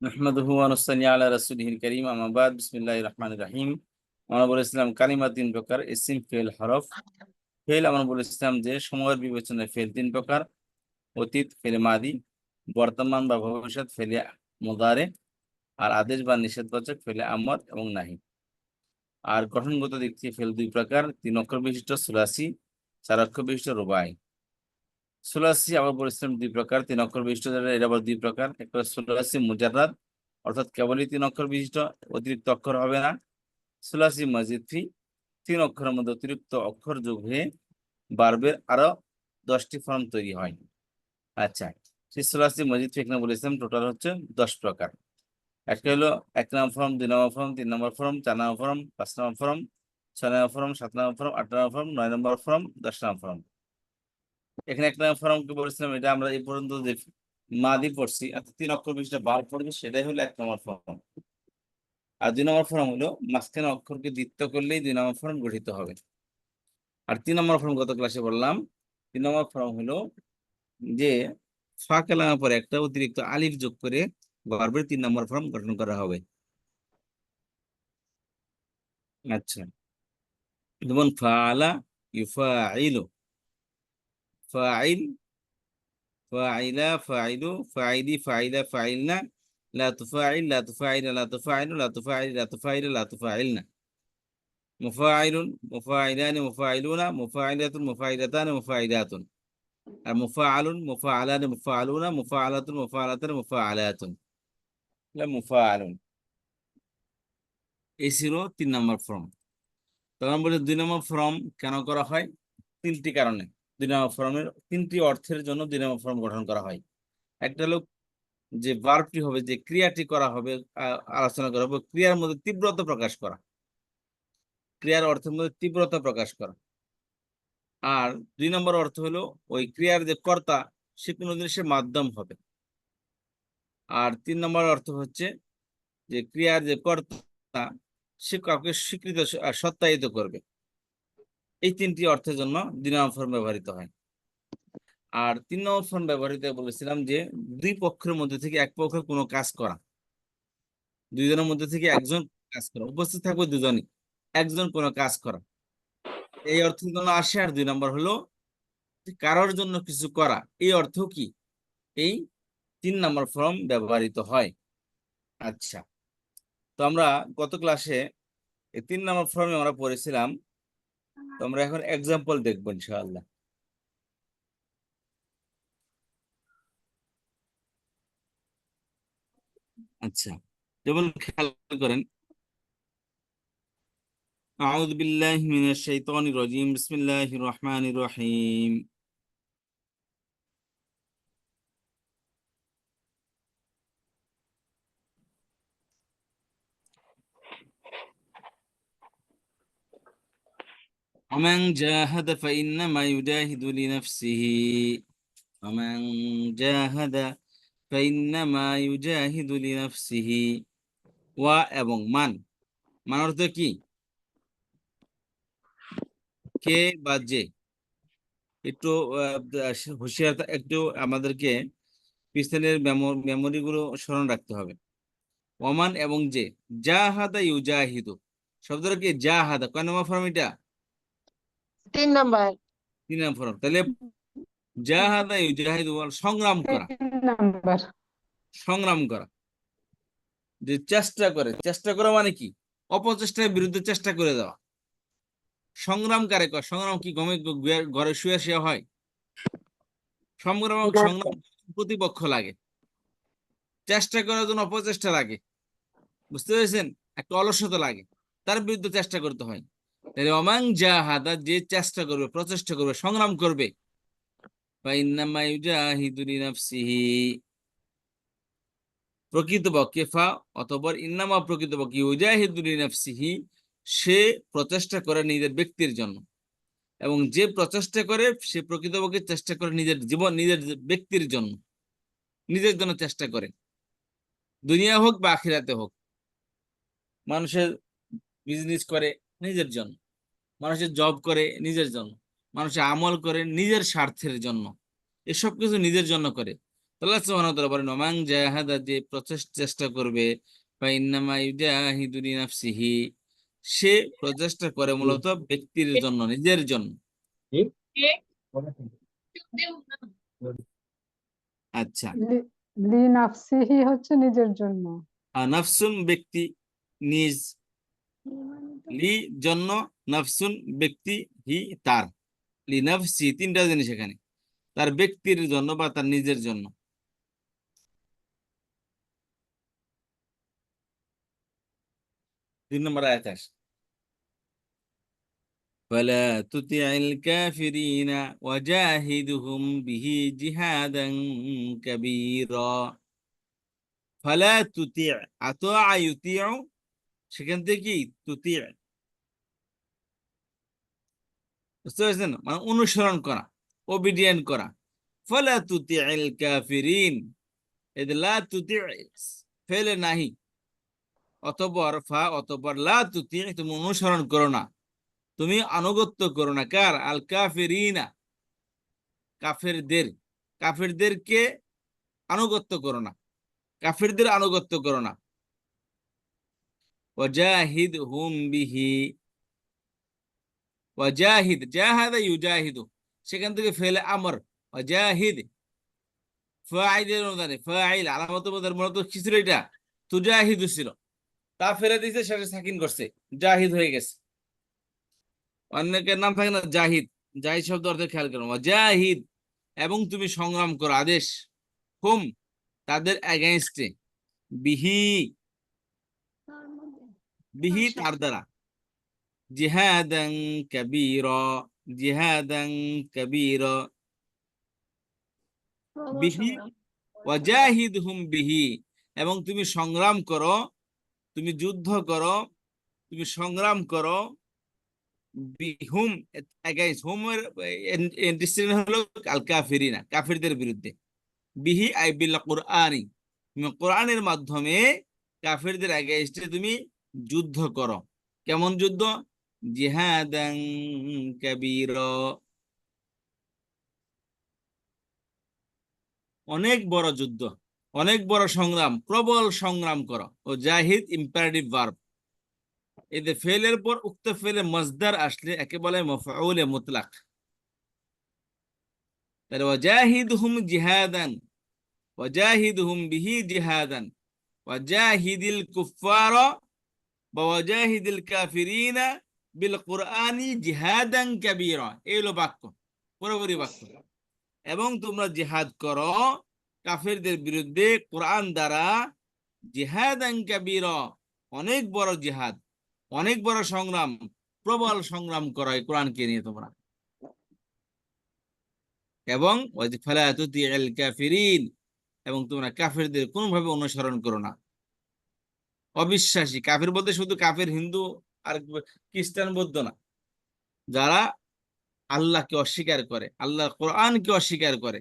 নাহমাদুহু ওয়া নুসাল্লি আলা রাসূলিহিল কারীম, আম্মা বাদ। বিসমিল্লাহির রাহমানির রাহিম। আমরা বলেছিলাম কালিমা তিন প্রকার: ইসম, ফেল, হরফ। ফেল আমরা বলেছিলাম যে সময়ের বিবেচনায় ফেল তিন প্রকার: অতীত, ফেলে মাদি; বর্তমান বা ভবিষ্যৎ, ফেলে মুদারে; আর আদেশ বা নিষেধবাচক, ফেলে আমর এবং নাহি। আর গঠনগত দিক থেকে ফেল দুই প্রকার: তিন অক্ষর বিশিষ্ট সুলাসি, চার অক্ষর বিশিষ্ট রুবাই। সুলাসি আবার বলেছিলাম দুই প্রকার: তিন অক্ষর বিশিষ্ট, এর আবার দুই প্রকার। একটা সুলাসি মুজাররাদ, অর্থাৎ কেবলই তিন অক্ষর বিশিষ্ট, অতিরিক্ত অক্ষর হবে না। সুলাসি মজিদ ফি, তিন অক্ষরের মধ্যে অতিরিক্ত অক্ষর যোগ হয়ে বার্বের আরো 10টি ফর্ম তৈরি হয়। আচ্ছা, সেই সুলাসি মজিদ ফি এখানে বলেছিলাম টোটাল হচ্ছে 10 প্রকার। একটা হলো 1 নম্বর ফর্ম, 2 নম্বর ফর্ম, 3 নম্বর ফর্ম, 4 নম্বর ফর্ম, 5 নম্বর ফর্ম, 6 নম্বর ফর্ম, 7 নম্বর ফর্ম, 8 নম্বর ফর্ম, 9 নম্বর ফর্ম, 10 নম্বর ফর্ম। এখানে 1 নম্বর ফর্মকে বলেছিলাম, এটা আমরা এই পর্যন্ত যে মাদি পড়ছি, অর্থাৎ তিন অক্ষর বিশিষ্ট বার পড়ছি, সেটাই হলো 1 নম্বর ফর্ম। আর 2 নম্বর ফর্ম হলো মাঝখানে অক্ষরকে দ্বিত্ব করলেই 2 নম্বর ফর্ম গঠিত হবে। আর 3 নম্বর ফর্ম গত ক্লাসে বললাম, 3 নম্বর ফর্ম হলো যে ফা কালামের পরে একটা অতিরিক্ত আলিফ যোগ করে ভার্বের 3 নম্বর ফর্ম গঠন করা হবে। আচ্ছা, যেমন ফাআলা, ইউফাইলু, ফাইল, ফাইলা, ফাইলু, ফাইলি, ফাইলা, ফাইলনা, লা তুফাইল, লা তুফাইল, লা তুফাইলু, লা তুফাইল, লা তুফাইল, লা তুফাইলনা। মুফাইলুন, মুফাইলানি, মুফাইলুনা, মুফাইলাতুন, মুফাইলাতান, মুফাইলাতুন। আর মুফাআলুন, মুফাআলানি, মুফাআলুনা, মুফাআলাতুন, মুফাআলাতান, মুফাআলাতুন। মুফাআলুন। এই ছিল 3 নম্বর ফর্ম। তখন বলে 2 নম্বর ফর্ম কেন করা হয়? 3টি কারণে। 2 নম্বর ফর্মের 3টি অর্থের জন্য 2 নম্বর ফর্ম গঠন করা হয়। একটা হলো যে ভার্বটি হবে, যে ক্রিয়াটি করা হবে, আলোচনা করা হবে, ক্রিয়ার মধ্যে তীব্রতা প্রকাশ করা, ক্রিয়ার অর্থের মধ্যে তীব্রতা প্রকাশ করা। আর 2 নম্বর অর্থ হলো ওই ক্রিয়ার যে কর্তা, সে কোনো জিনিসের মাধ্যম হবে। আর 3 নম্বর অর্থ হচ্ছে যে ক্রিয়ার যে কর্তা, সে কাউকে স্বীকৃত সত্যায়িত করবে। এই 3টি অর্থের জন্য 2 নম্বর ফর্ম ব্যবহৃত হয়। আর 3 নম্বর ফর্ম ব্যবহৃত বলেছিলাম যে দুই পক্ষের মধ্যে থেকে এক পক্ষ কোনো কাজ করা, দুইজনের মধ্যে থেকে একজন কাজ করা, উপস্থিত থাকবে দুজনই, একজন কোনো কাজ করা, এই অর্থের জন্য আসে। আর 2 নম্বর হলো কারোর জন্য কিছু করা, এই অর্থ কি এই 3 নম্বর ফর্ম ব্যবহৃত হয়। আচ্ছা, তো আমরা গত ক্লাসে এই 3 নম্বর ফর্মে আমরা পড়েছিলাম, তো আমরা এখন এক্সাম্পল দেখবো ইনশাআল্লাহ। আচ্ছা, যেমন খেয়াল করেন, আউযু বিল্লাহি মিনাশ শাইতানির রাজিম, বিসমিল্লাহির রহমানির রহিম। ومن جاهد فإنما يجاهد لنفسه، ومن جاهد فإنما يجاهد لنفسه। ওয়া এবং মান, মান অর্থ কি? কে বা যে। একটু হুঁশিয়ার, একটু আমাদেরকে পিছনের মেমোরি গুলো স্মরণ রাখতে হবে। ওমান এবং যে, জাহাদা ইউজাহিদু শব্দটা কি? জাহাদা কয় নম্বর ফর্ম এটা? 3 নম্বর। 3 নম্বর ফর্ম। তাহলে জাহাদা ইউজাহিদু সংগ্রাম করা, 3 নম্বর। সংগ্রাম করা, যে চেষ্টা করে। চেষ্টা করা মানে কি? অপচেষ্টার বিরুদ্ধে চেষ্টা করে দেওয়া। সংগ্রাম কারে কয়? সংগ্রাম কি ঘরে শুয়ে শুয়ে হয়? সংগ্রাম, সংগ্রাম প্রতিপক্ষ লাগে, চেষ্টা করার জন্য অপচেষ্টা লাগে, বুঝতে পেরেছেন? একটা অলসতা লাগে, তার বিরুদ্ধে চেষ্টা করতে হয়। তাহলে অমাং জাহাদা, যে চেষ্টা করবে, প্রচেষ্টা করবে, সংগ্রাম করবে, ফাইন্নামা ইউজাহিদু লিনাফসিহি প্রকৃতপক্ষে, ফা অতঃপর ইন্নামা প্রকৃতপক্ষে, ইউজাহিদু লিনাফসিহি সে প্রচেষ্টা করে নিজের ব্যক্তির জন্য, এবং যে প্রচেষ্টা করে সে প্রকৃতপক্ষে চেষ্টা করে নিজের জীবন, নিজের ব্যক্তির জন্য, নিজের জন্য চেষ্টা করে, দুনিয়া হোক বা আখিরাতে হোক। মানুষের বিজনেস করে নিজের জন্য, মানুষের জব করে নিজের জন্য, মানুষের আমল করে নিজের স্বার্থের জন্য, এসব কিছু নিজের জন্য করে। আল্লাহ সুবহানাহু ওয়া তাআলা বলেন ওমান জাহাদা, যে চেষ্টা করবে, ফাইন্নামা ইউজাহিদু লিনাফসিহি, সে প্রচেষ্টা করে মূলত ব্যক্তির জন্য, নিজের জন্য। আচ্ছা, লিনাফসিহি হচ্ছে নিজের জন্য। নাফসুন ব্যক্তি, নিজ, লি জন্য, নাফসুন ব্যক্তি, হি তার, লি নাফসি তিনটা জিনিস এখানে, তার ব্যক্তির জন্য বা তার নিজের জন্য। 3 নম্বর আয়াত আসে ولا تطع الكافرين وجاهدهم به جهادا كبيرا। فلا تطع، আতাআ ইউতিউ, সেখান থেকে কি তুতিউ, বুঝতে পারছেন, মানে অনুসরণ করা, ওবিডিয়েন্ট করা। ফালা তুতিউল কাফিরিন, এদ লা তুতিউ ফেলে নাহি, অতঃপর অতঃপর লা তুতিউ, তুমি অনুসরণ করো না, তুমি আনুগত্য করো না, কার? আল কাফিরিনা, কাফেরদের, কাফেরদেরকে আনুগত্য করো না, কাফেরদের আনুগত্য করো না। ওয়াজাহিদ হুম বিহি, ওয়াজাহিদ, জাহাদা ইউজাহিদু, সেখান থেকে ফেলে আমর, ওয়াজাহিদ ফাইলের অনুদানে, ফাইল আলামত বোধের মূলত কি ছিল? এটা তুজাহিদু ছিল, তা ফেলে দিয়েছে, শেষে সাকিন করছে, জাহিদ হয়ে গেছে। অনেকের নাম থাকে না জাহিদ, জাহিদ শব্দ অর্থে খেয়াল করো, ওয়াজাহিদ, এবং তুমি সংগ্রাম করো, আদেশ, হুম তাদের এগেইনস্টে, বিহি, বিহি তার দ্বারা, জিহাদান কাবীরা, জিহাদান কাবীরা, বিহি ওয়াজাহিদহুম বিহি, এবং তুমি সংগ্রাম করো, তুমি যুদ্ধ করো, তুমি সংগ্রাম করো, বিহুম এগেইনস্ট, হুমের এন্টিসিডেন্ট হলো আল কাফিরিনা, কাফিরদের বিরুদ্ধে, বিহি আই বিল কুরআনি, তুমি কোরআনের মাধ্যমে কাফিরদের এগেইনস্টে তুমি যুদ্ধ করো। কেমন যুদ্ধ? জিহাদান কাবীরা, অনেক বড় যুদ্ধ, অনেক বড় সংগ্রাম, প্রবল সংগ্রাম করো। ও জাহিদ ইম্পারেটিভ ভার্ব, এতে ফেলের পর উক্ত ফেলে মজদার আসলে একে বলে মফউলে মুতলাক। তাহলে ওয়াজাহিদহুম জিহাদান, ওয়াজাহিদহুম বিহি জিহাদান, ওয়াজাহিদিল কুফফারা বা ওয়াজাহিদিল কাফিরিনা বিল কুরআনি জিহাদান কাবীরা, এই হলো বাক্য, পুরোপুরি বাক্য। এবং তোমরা জিহাদ করো কাফেরদের বিরুদ্ধে কোরআন দ্বারা, জিহাদান কাবীরা, অনেক বড় জিহাদ, অনেক বড় সংগ্রাম, প্রবল সংগ্রাম করো এই কোরআনকে নিয়ে তোমরা। এবং ফালা তুতিউল কাফিরিন, এবং তোমরা কাফেরদের কোনোভাবে অনুসরণ করো না। অবিশ্বাসী, কাফের বলতে শুধু কাফের হিন্দু আর খ্রিস্টান বৌদ্ধ না, যারা আল্লাহকে অস্বীকার করে, আল্লাহর কোরআনকে অস্বীকার করে,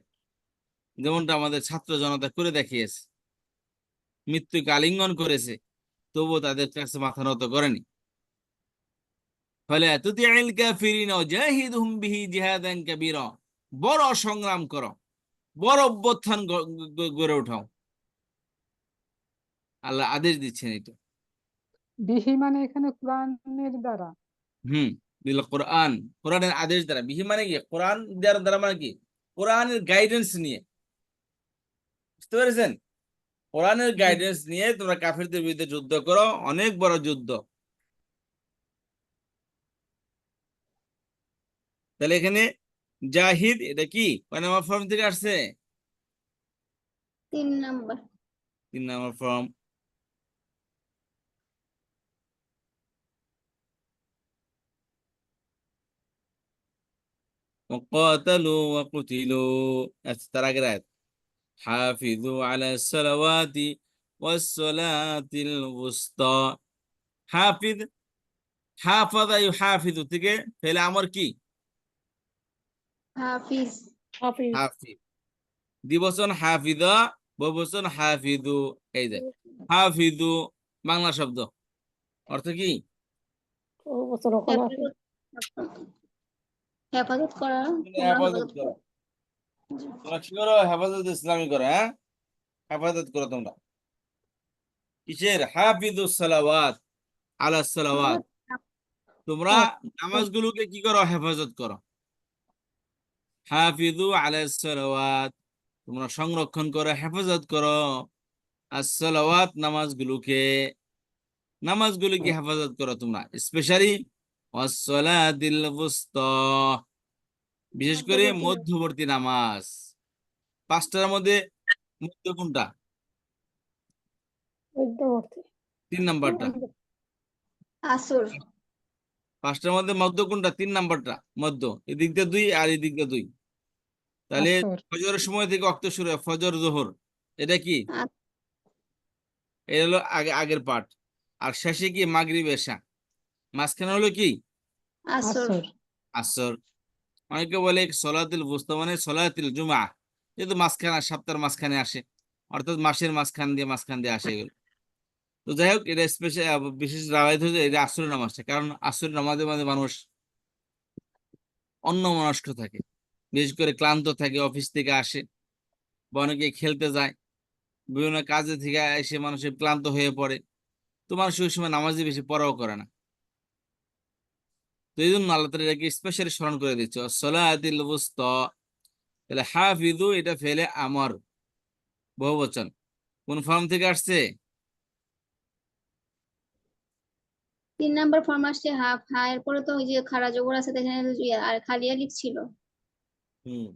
যেমনটা আমাদের ছাত্র জনতা করে দেখিয়েছে, মৃত্যুকে আলিঙ্গন করেছে, তবুও তাদের কাছে মাথা নত করেনি। ফালা তুতিউল কাফিরিন ওয়াজাহিদহুম বিহি জিহাদান কাবীরা, বড় সংগ্রাম করো, বড় অভ্যুত্থান গড়ে উঠাও, আল্লাহ আদেশ দিচ্ছেন এটা। বিহি মানে এখানে কোরআনের দ্বারা। হুম, বিল কোরআন, কোরআনের আদেশ দ্বারা, বিহি মানে কি? কোরআন দ্বারা, দ্বারা মানে কি? কোরআনের গাইডেন্স নিয়ে, বুঝতে পেরেছেন? কোরআনের জি। গাইডেন্স নিয়ে তোমরা কাফিরদের বিরুদ্ধে যুদ্ধ করো, অনেক বড় যুদ্ধ। তাহলে এখানে জাহিদ এটা কি কয় নাম্বার ফর্ম থেকে আসছে? 3 নম্বর। 3 নম্বর ফর্ম। وقاتلوا وقتلوا، আচ্ছা তার আগের আয়াত, হাফিজু আলা সালাওয়াতি ওয়াস সালাতিল উসতা। হাফিজ, হাফাজা ইউহাফিজু থেকে ফেলে আমর কি? হাফিজ। হাফিজ। হাফিজ, দ্বিবচন হাফিজা, বহুবচন হাফিজু, এই যে হাফিজু বাংলা শব্দ, অর্থ কি? হেফাজত, হেফাজত করা, তোমরা হেফাজত হেফাজত করো। করো। তোমরা কি করো? হেফাজত ইসলামী করো, হ্যাঁ, হেফাজত করো তোমরা। কিসের? হাফিজুস সালাওয়াত আলা সালাওয়াত। তোমরা নামাজগুলোকে কি করো? হেফাজত করো। হাফিজু আলা সালাওয়াত, তোমরা সংরক্ষণ করো, হেফাজত করো as-সালাওয়াত, নামাজগুলিকে হেফাজত করো তোমরা, স্পেশালি ওয়াস-সালাতিল ওয়ুসতা, বিশেষ করে মধ্যবর্তী নামাজ। মধ্যবর্তী নামাজ। পাঁচটার মধ্যে মধ্য কোনটা? মধ্যবর্তী। 3 নাম্বারটা। আসর। পাঁচটার মধ্যে মধ্য কোনটা? 3 নাম্বারটা মধ্য। এদিক দিয়ে 2 আর এদিক দিয়ে 2। তাহলে আসর। ফজরের সময় থেকে ওয়াক্ত শুরু হয়, ফজর জোহর, এটা কি? আ- এটা হলো আগের পার্ট। আর শেষে কি? মাগরিব এশা। মাঝখানে হলো কি? আসর। আসর। আসর। অনেকে বলে সলাতুল বুস্তা মানে সলাতুল জুমা, যেহেতু মাঝখানে, সপ্তাহের মাঝখানে আসে, অর্থাৎ মাসের মাঝখান দিয়ে আসে এগুলো। তো যাই হোক, এটা স্পেশাল বিশেষ রাওয়ায়াত হচ্ছে এটা আসরের নামাজটা, কারণ আসরের নামাজের মাঝে মানুষ অন্যমনস্ক থাকে, বিশেষ করে ক্লান্ত থাকে, অফিস থেকে আসে বা অনেকে খেলতে যায়, বিভিন্ন কাজে থেকে এসে মানুষের ক্লান্ত হয়ে পড়ে। তো মানুষ ওই সময় নামাজে বেশি পড়াও করে না। তো এই জন্য আল্লাহ তাআলা এটাকে স্পেশালি স্মরণ করে দিচ্ছে সলাতিল বুস্তা। তাহলে হাফিজু এটা ফেলে আমর, বহুবচন, কোন ফর্ম থেকে আসছে? 3 নাম্বার ফর্ম আসছে হাফ, হা এরপরে তো ওই যে খাড়া জবর আছে, এখানে তো আর খালি আলিফ ছিল। হুম।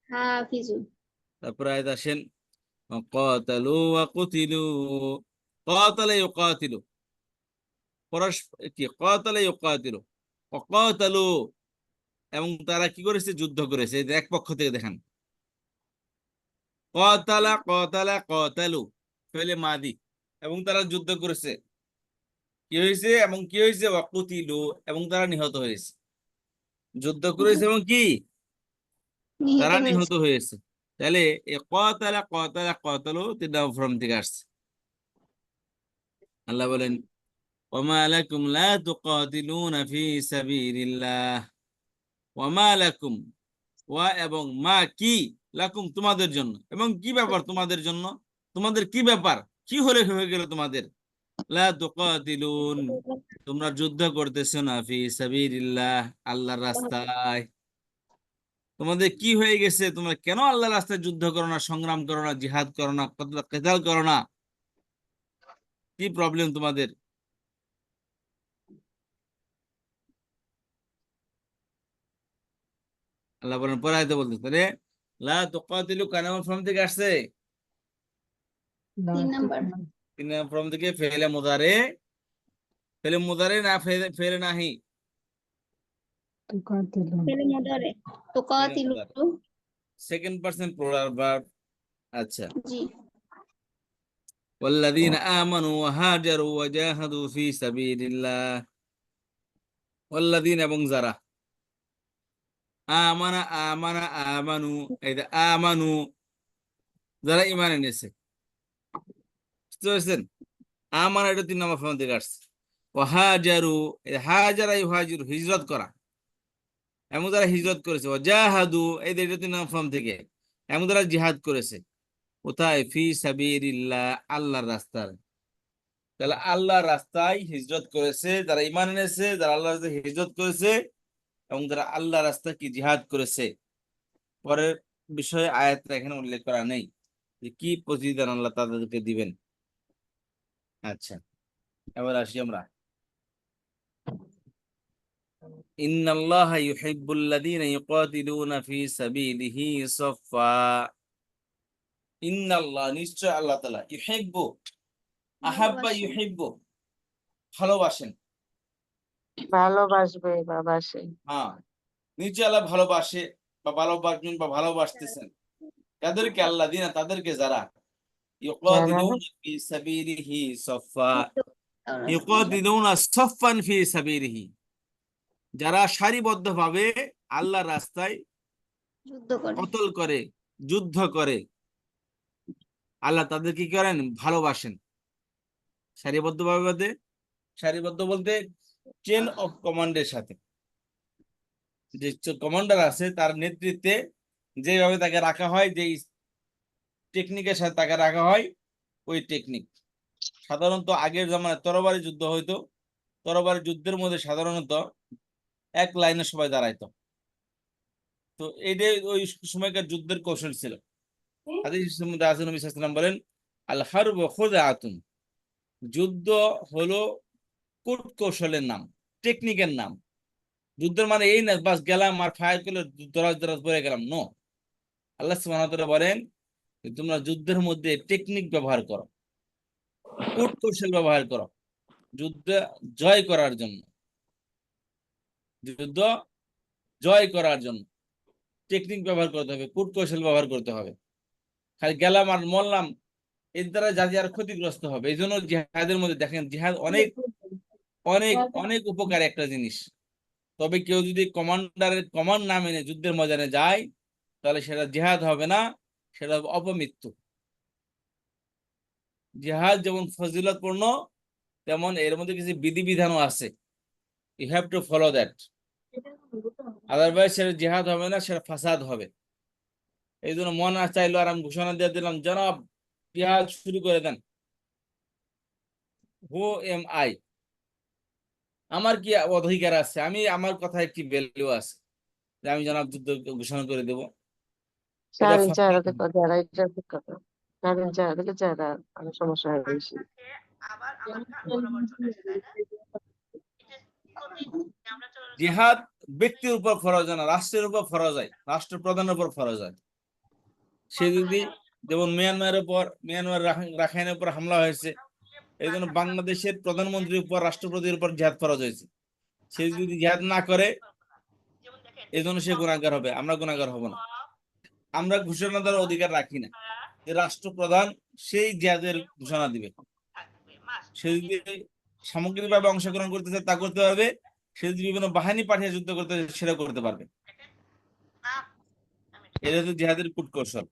হাফিজু। তারপরে আয়াত আসেন ক্বাতালু ওয়া কুতিলু। ক্বাতালা ইউকাতিলু, কি ক্বাতালা ইউকাতিলু, ক্বাতালু, এবং তারা কি করেছে? যুদ্ধ করেছে। এই যে এক পক্ষ থেকে দেখেন, ক্বাতালু ফেলে মাদি, এবং তারা যুদ্ধ করেছে। কি হয়েছে? এবং কি হয়েছে? ওয়া কুতিলু, এবং তারা নিহত হয়েছে। যুদ্ধ করেছে এবং কি? নিহত তারা হয়েছে। নিহত হয়েছে। তাহলে এ ক্বাতালু 3 ফর্ম থেকে আসছে। আল্লাহ বলেন ওয়ামা লাকুম লা তুকাতিলুনা ফি সাবিলিল্লাহ। ওয়ামা লাকুম, ওয়া এবং মা কি, লাকুম তোমাদের জন্য, এবং কি ব্যাপার তোমাদের জন্য, তোমাদের কি ব্যাপার, কি হয়ে গেল তোমাদের? লা তুকাতিলুন, তোমরা যুদ্ধ করতেছো না, ফি সাবিলিল্লাহ, আল্লাহর রাস্তায়। তোমাদের কি হয়ে গেছে? তোমরা কেন আল্লাহর রাস্তায় যুদ্ধ করো না, সংগ্রাম করো না, জিহাদ করো না, কিতাল করো না? কি প্রবলেম তোমাদের? আল্লাহ বলেন পরে আয়াতে বলতে, তাহলে লা তুকাতিলু কানামা ফর্ম থেকে আসছে। লা 3 নাম্বার। 3 ফর্ম থেকে ফেলে মুদারে না, ফেলে নাহি, তুকাতিলুন। ফেলে মুদারে তো ফেলে কাতিলু। মুদারে, সেকেন্ড পারসন প্লুরাল ভার্ব। আচ্ছা, জি। ওয়াল্লাযীনা আমানু ওয়া হাজারু ওয়া জাহাদু ফি সাবিলিল্লাহ। ওয়াল্লাযীনা, এবং যারা, আমানু, এই যে আমানু, যারা ঈমান এনেছে, বুঝতে পারছেন? আমানা এটা 3 নম্বর ফর্ম থেকে আসছে। ওয়া হাজারু, এই হাজারা ইউহাজিরু হিজরত করা, এমন যারা হিজরত করেছে। ওয়া জাহাদু, এই যে এটা 3 নম্বর ফর্ম থেকে, এমন যারা জিহাদ করেছে। কোথায়? ফি সাবিলিল্লাহ, আল্লাহর রাস্তায়। তাহলে আল্লাহর রাস্তায় হিজরত করেছে যারা ঈমান এনেছে, যারা আল্লাহর রাস্তায় হিজরত করেছে, এবং যারা আল্লাহর রাস্তায় কি জিহাদ করেছে। পরের বিষয়ে আয়াতটা এখানে উল্লেখ করা নেই যে কি প্রতিদান আল্লাহ তাদেরকে দিবেন। আচ্ছা, এবার আসি আমরা। ইন্নাল্লাহা ইউহিব্বুল্লাযীনা ইউকাতিলুনা ফি সাবিলিহি সাফফা। ইন্নাল্লাহ, নিশ্চয় আল্লাহ তাআলা, ইউহিব্বু, আহাব্বা ভালোবাসেন। ইউহিব্বু, ভালোবাসেন। ভালোবাসবে বাবাসে। হ্যাঁ, নিশ্চয় আল্লাহ ভালোবাসে বা ভালোবাসবেন বা ভালোবাসতেছেন। তাদেরকে, আল্লাহ দিনা, তাদেরকে যারা যারা ইউকাতিলুনা ফি সাবিলিহি সাফফা, যুদ্ধ ইউকাতিলুনা সাফফান ফি সাবিলিহি, যারা সারিবদ্ধভাবে আল্লাহর রাস্তায় করে। কতল করে, যুদ্ধ করে, আল্লাহ তাদের কি করেন? ভালোবাসেন। সারিবদ্ধভাবে, সারিবদ্ধ বলতে চেন অফ কমান্ডের সাথে, যে কমান্ডার আছে তার নেতৃত্বে যেভাবে তাকে রাখা হয়, যেই টেকনিকের সাথে তাকে রাখা হয়, ওই টেকনিক। সাধারণত আগের জামানায় তরবারি যুদ্ধ হইতো, তরবারি যুদ্ধের মধ্যে সাধারণত এক লাইনে সবাই দাঁড়াইতো। তো এইটাই ওই সময়কার যুদ্ধের কৌশল ছিল। হাদিসের মধ্যে আছে নবী সাল্লাল্লাহু আলাইহি ওয়াসাল্লাম বলেন, আল হারবু খুদআতুন, যুদ্ধ হলো কূট কৌশলের নাম, টেকনিকের নাম। যুদ্ধের মানে এই না বাস গেলাম আর ফায়ার করলে দরাজ দরাজ পড়ে গেলাম, নো। আল্লাহ সুবহানাহু ওয়া তাআলা বলেন যে তোমরা যুদ্ধের মধ্যে টেকনিক ব্যবহার করো, কূট কৌশল ব্যবহার করো, যুদ্ধ জয় করার জন্য, যুদ্ধ জয় করার জন্য টেকনিক ব্যবহার করতে হবে, কূট কৌশল ব্যবহার করতে হবে। খালি গেলাম আর মরলাম, এর দ্বারা জাতি আর ক্ষতিগ্রস্ত হবে। এই জন্য জিহাদের মধ্যে দেখেন, জিহাদ অনেক অনেক অনেক উপকারী একটা জিনিস। তবে কেউ যদি কমান্ডারের কমান্ড না মেনে যুদ্ধের ময়দানে যায়, তাহলে সেটা জিহাদ হবে না, সেটা হবে অপমৃত্যু। জিহাদ যেমন ফজিলতপূর্ণ, তেমন এর মধ্যে কিছু বিধিবিধানও আছে, you have to follow that, otherwise সেটা জিহাদ হবে না, সেটা ফাসাদ হবে। এই জন্য মন না চাইলো আর আমি ঘোষণা দিয়ে দিলাম জনাব জিহাদ শুরু করে দেন, হু এম আই, আমার কি অধিকার আছে, আমি আমার কথায় কি ভ্যালু আছে যে আমি জনাব যুদ্ধ ঘোষণা করে দেব? এটা সাড়ে চার ফাসাদ। থেকে যারা এটা ঠিক কথা, সাড়ে চার থেকে যারা অনেক সমস্যা হয় বেশি। জিহাদ ব্যক্তির উপর ফরজ হয় না, রাষ্ট্রের উপর ফরজ হয়, রাষ্ট্রপ্রধানের উপর ফরজ হয়। সে যদি, যেমন মিয়ানমার রাখাইনের উপর হামলা হয়েছে, এই জন্য বাংলাদেশের প্রধানমন্ত্রীর উপর, রাষ্ট্রপতির উপর জিহাদ ফরজ হয়েছে। সে যদি জিহাদ না করে, এই জন্য সে গুনাহগার হবে, আমরা গুনাহগার হব না। আমরা ঘোষণা দেওয়ার অধিকার রাখি না, যে রাষ্ট্রপ্রধান সেই জিহাদের ঘোষণা দিবে। সে যদি সামগ্রিকভাবে অংশগ্রহণ করতে চায় তা করতে পারবে, সে যদি বিভিন্ন বাহিনী পাঠিয়ে যুদ্ধ করতে চায় সেটা করতে পারবে। এটা হচ্ছে জিহাদের কূটকৌশল।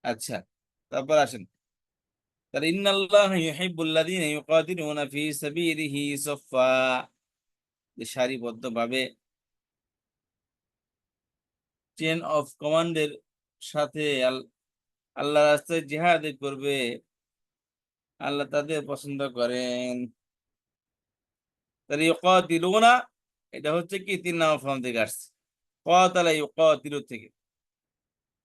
আচ্ছা, তারপর আসেন, তাহলে ইন্নাল্লাহা ইউহিব্বুল্লাযীনা ইউকাতিলুনা ফী সাবিলিহি সাফফা, সারিবদ্ধভাবে চেন অফ কমান্ডের সাথে আল্লাহ রাস্তায় জিহাদ করবে, আল্লাহ তাদের পছন্দ করেন। তাহলে ইউকাতিলুনা, এটা হচ্ছে কি 3 নম্বর ফর্ম থেকে আসছে, কাতালা ইউকাতিলু থেকে।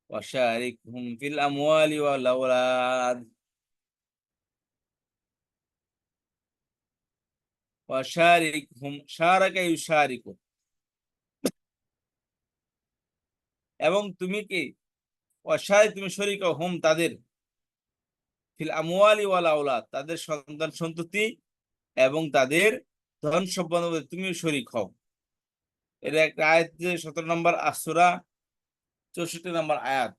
ওয়াশারিকহুম ফিল আমওয়ালি ওয়াল আওলাদ, ওয়াশারিকহুম শারাকা ইউশারিকু, এবং তুমি কি ওয়াশারিক তুমি শরীক হুম তাদের, ফিল আমওয়ালি ওয়াল আওলাদ তাদের সন্তান সন্ততি এবং তাদের ধন সম্পদের মধ্যে তুমি শরীক হও। এর একটা আয়াত, 17 নম্বর সূরা 64 নম্বর আয়াত।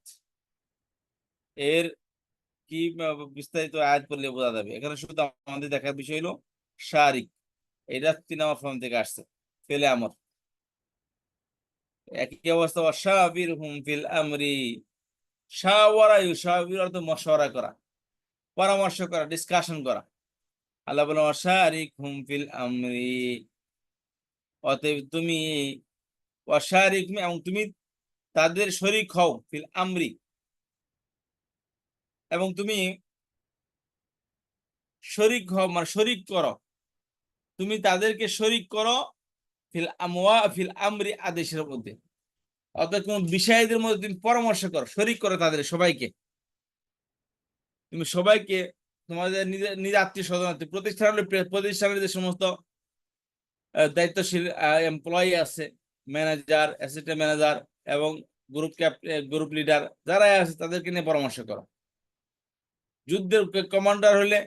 এর কি বিস্তারিত আয়াত পড়লে বোঝা যাবে। এখানে শুধু আমাদের দেখার বিষয় হলো শারিক, এটা 3 নম্বর ফর্ম থেকে আসছে, ফেলে আমর। একই অবস্থা ওয়াশাবিরহুম ফিল আমরি, শাওয়ারা ইউশাবির অর্থ মশওয়ারা করা, পরামর্শ করা, ডিসকাশন করা। আল্লাহ বলেন ওয়াশারিকহুম ফিল আমরি, অতএব তুমি ওয়াশারিকহুম এবং তুমি তাদের শরীক হও, ফিল আমরি এবং তুমি শরীক হও মানে শরীক করো, তুমি তাদেরকে শরীক করো ফিল আমরি আদেশের মধ্যে, অর্থাৎ কোন বিষয়দের মধ্যে তুমি পরামর্শ করো, শরীক করো তাদের সবাইকে। তুমি সবাইকে, তোমাদের নিজের আত্মীয় স্বজন আছে, প্রতিষ্ঠানের যে সমস্ত দায়িত্বশীল এমপ্লয়ি আছে, ম্যানেজার, অ্যাসিস্ট্যান্ট ম্যানেজার এবং গ্রুপ লিডার যারা আছে, তাদেরকে নিয়ে পরামর্শ করো। যুদ্ধের কমান্ডার হলে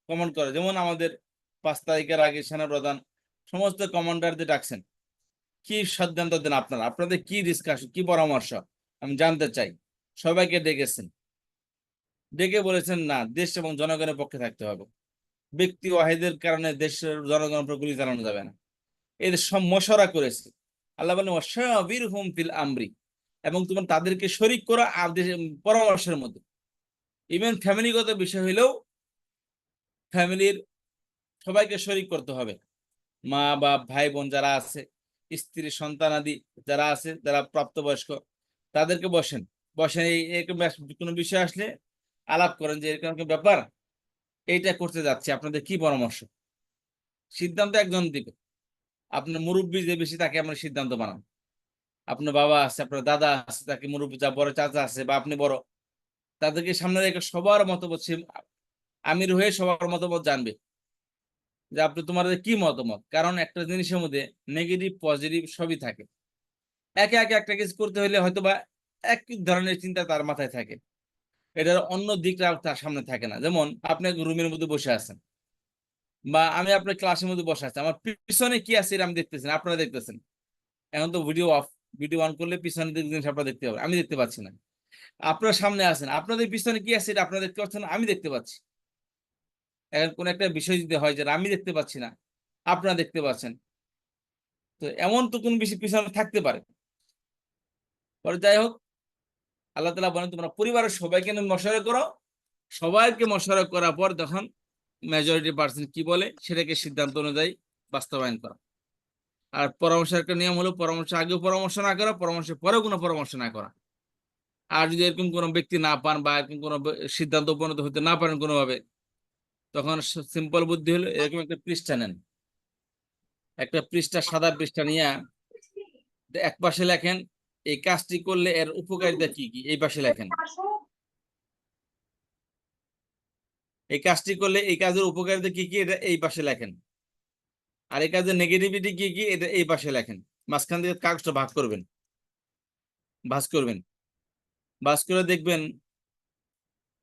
কমান্ড করে, যেমন আমাদের 5 তারিখের আগে সেনাপ্রধান সমস্ত কমান্ডারদের ডাকছেন, কি সিদ্ধান্ত দেন আপনারা, আপনাদের কি ডিসকাশন, কি পরামর্শ আমি জানতে চাই। সবাইকে ডেকেছেন, ডেকে বলেছেন না, দেশ এবং জনগণের পক্ষে থাকতে হবে, ব্যক্তি ওয়াহিদের কারণে দেশের জনগণের উপর গুলি চালানো যাবে না। এদের সব মশওয়ারা করেছে। আল্লাহ বলেন ওয়াশাবিরহুম ফিল আমরি, এবং তোমার তাদেরকে শরীক করা পরামর্শের মধ্যে। ইভেন ফ্যামিলিগত বিষয় হইলেও ফ্যামিলির সবাইকে শরীক করতে হবে, মা বাপ ভাই বোন যারা আছে স্ত্রী সন্তানাদি যারা আছে, যারা প্রাপ্তবয়স্ক, তাদেরকে বসেন, বসেন এরকম কোনো বিষয় আসলে আলাপ করেন যে এরকম একটা ব্যাপার, এইটা করতে যাচ্ছি, আপনাদের কি পরামর্শ। সিদ্ধান্ত একজন দিবে, আপনার মুরব্বী যে বেশি তাকে আমরা সিদ্ধান্ত বানান। আপনার বাবা আছে, আপনার দাদা আছে, তাকে মুরব্বী, যা বড় চাচা আছে বা আপনি বড়, তাদেরকে সামনে রেখে সবার মতামত আমির হয়ে সবার মতামত জানবে যে আপনি তোমাদের কি মতামত। কারণ একটা জিনিসের মধ্যে নেগেটিভ পজিটিভ সবই থাকে। একে একে একটা কিছু করতে হলে হয়তো বা এক ধরনের চিন্তা তার মাথায় থাকে, এটার অন্য দিকটা তার সামনে থাকে না। যেমন আপনি রুমের মধ্যে বসে আছেন, বা আমি আপনার ক্লাসের মধ্যে বসে আছি, আমার পিছনে কি আছে এটা আমি দেখতেছি না, আপনারা দেখতেছেন। এখন তো ভিডিও অফ, ভিডিও অন করলে পিছনে জিনিস আপনারা দেখতে পাবেন, আমি দেখতে পাচ্ছি না। আপনার সামনে আছেন, আপনাদের পিছনে কি আছে এটা আপনারা দেখতে পাচ্ছেন না, আমি দেখতে পাচ্ছি। এখন কোন একটা বিষয় যদি হয় যে আমি দেখতে পাচ্ছি না, আপনারা দেখতে পাচ্ছেন, তো এমন তো কোন বিষয় পিছনে থাকতে পারে। পরে যাই হোক, আল্লাহ তাআলা বলেন তোমরা পরিবারের সবাইকে নিয়ে মশওয়ারা করো, সবাইকে মশওয়ারা করার পর তখন মেজরিটি পার্সেন্ট কি বলে সেটাকে সিদ্ধান্ত অনুযায়ী বাস্তবায়ন করা। আর পরামর্শের একটা নিয়ম হলো পরামর্শ আগেও পরামর্শ না করা, পরামর্শের পরেও কোনো পরামর্শ না করা। আর যদি এরকম কোনো ব্যক্তি না পান বা এরকম কোনো সিদ্ধান্ত উপনীত হতে না পারেন কোনোভাবে, তখন সিম্পল বুদ্ধি হলো এরকম একটা পৃষ্ঠা নেন, একটা পৃষ্ঠা, সাদা পৃষ্ঠা নিয়ে এক পাশে লেখেন এই কাজটি করলে এর উপকারিতা কি কি, এই পাশে লেখেন এই কাজটি করলে এই কাজের উপকারিতা কি কি, এটা এই পাশে লেখেন। আর এই কাজের নেগেটিভিটি কি কি, এটা এই পাশে লেখেন। মাঝখান থেকে কাগজটা ভাগ করবেন, ভাঁজ করবেন, ভাঁজ করে দেখবেন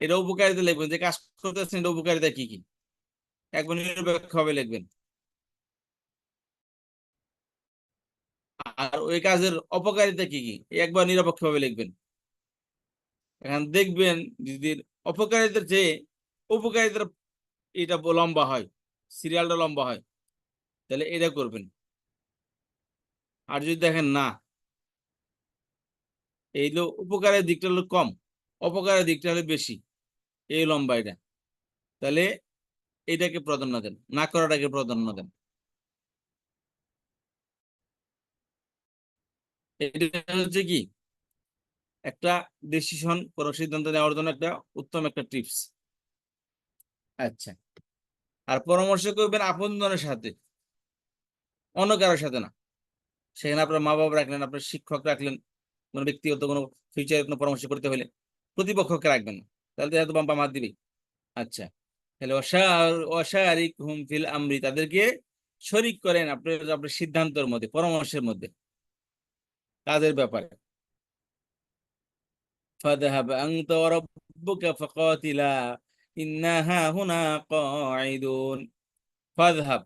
এটা উপকারিতা লিখবেন, যে কাজ করতেছেন এটা উপকারিতা কি কি, একবার নিরপেক্ষভাবে লিখবেন। আর ওই কাজের অপকারিতা কি কি, একবার নিরপেক্ষভাবে লিখবেন। এখন দেখবেন যদি অপকারিতার চেয়ে উপকারিতার এটা লম্বা হয়, সিরিয়ালটা লম্বা হয়, তাহলে এটা করবেন। আর যদি দেখেন না এই উপকারের দিকটা হলো কম, অপকারের দিকটা হলো বেশি, এই লম্বা এটা, তাহলে এটাকে প্রাধান্য দেন, না করাটাকে প্রাধান্য দেন। এটা হচ্ছে কি একটা ডিসিশন, কোনো সিদ্ধান্ত নেওয়ার জন্য একটা উত্তম একটা টিপস। আচ্ছা, আর পরামর্শ করবেন আপনজনের সাথে, অন্য কারোর সাথে না। সেখানে আপনার মা বাবা রাখলেন, আপনার শিক্ষক রাখলেন, কোনো ব্যক্তিগত কোনো ফিউচারে কোনো পরামর্শ করতে হলে প্রতিপক্ষকে রাখবেন না, তাহলে তো এত বাম্পা মার দিবে। আচ্ছা, তাহলে ওয়াশারিকহুম ফিল আমরি, তাদেরকে শরীক করেন আপনার আপনার সিদ্ধান্তের মধ্যে, পরামর্শের মধ্যে, কাজের ব্যাপারে। ফাযহাব আনতা ওয়া রাব্বুকা ফাকাতিলা ইন্না হাহুনা কাঈদুন। ফাযহাব,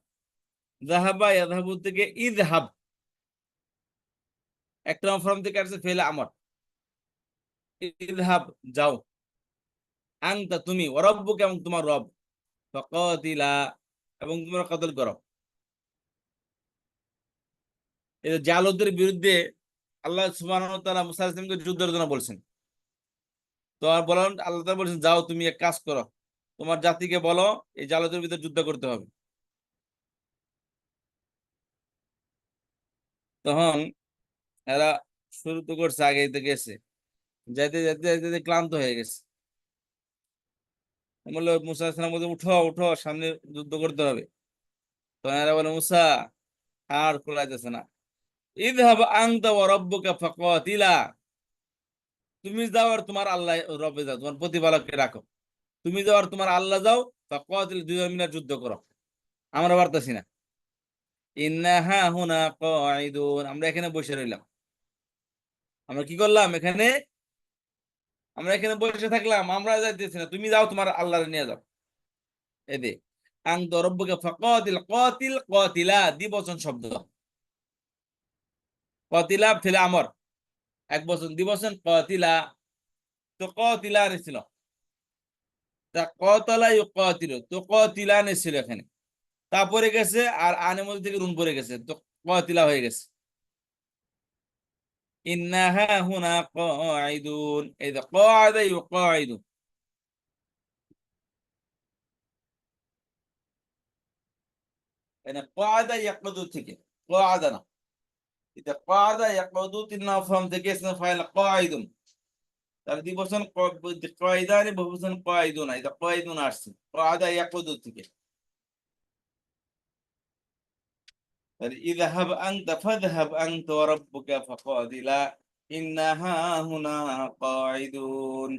যাহাবা ইয়াযহাবু থেকে ইযহাব, একটা ফর্ম থেকে আসছে ফেলে আমর, ইযহাব যাও, আনতা তুমি, ওয়া রাব্বুকা এবং তোমার রব, ফাকাতিলা এবং তোমরা কতল করো। এই যে জালুতের বিরুদ্ধে আল্লাহ সুবহানাহু ওয়া তাআলা মুসা আলাইহিস সালামকে যুদ্ধের জন্য বলছেন। তো আর বলেন আল্লাহ তাআলা বলছেন যাও তুমি এক কাজ করো, তোমার জাতিকে বলো এই জালুতের ভিতরে যুদ্ধ করতে হবে। তখন এরা শুরু তো করছে, আগে তো গেছে, যাইতে যাইতে যাইতে যাইতে ক্লান্ত হয়ে গেছে। বললো মুসা আলাইহিস সালাম বলছে উঠো উঠো, সামনে যুদ্ধ করতে হবে। তখন এরা বলে মুসা আর কুলাইতেছে না, ইযহাব আনতা ওয়া রাব্বুকা ফাকাতিলা, তুমি যাও আর তোমার আল্লাহ রবে যাও, তোমার প্রতিপালককে রাখো, তুমি যাও আর তোমার আল্লাহ যাও, ফাকাতিল, দুজন মিলে যুদ্ধ করো, আমরা পারতেছি না। ইন্না হাহুনা কাঈদুন, আমরা এখানে বসে রইলাম, আমরা কি করলাম এখানে, আমরা এখানে বসে থাকলাম, আমরা যাইতেছি না, তুমি যাও তোমার আল্লাহরে নিয়ে যাও। এদে আং রব্বুকা ফাকাতিল, কাতিল কাতিলা দ্বিবচন শব্দ, কাতিলা ফেলে আমর এক বচন, দ্বিবচন কাতিলা। তো কাতিলা ছিল, তা কতলা ইউকাতিলু, তো কাতিলান ছিল এখানে, তা পড়ে গেছে আর আনের মধ্যে থেকে রুম পড়ে গেছে, তো কাতিলা হয়ে গেছে। ইন্না হাহুনা কাঈদুন, এই যে কাআদা ইউকাঈদু, মানে কাআদা ইয়াকউদু থেকে, কাআদা না, এটা ক্বাদা ইয়াকুদু তিন নাম থেকে ইসম ফাইল ক্বাইদুন, তার দুই বচন ক্বাইদানি বহুবচন ক্বাইদুনা, এটা ক্বাইদুন আসছে ক্বাদা ইয়াকুদু থেকে। اذهب أنت فاذهب أنت وربك فقاتلا إنا هاهنا قاعدون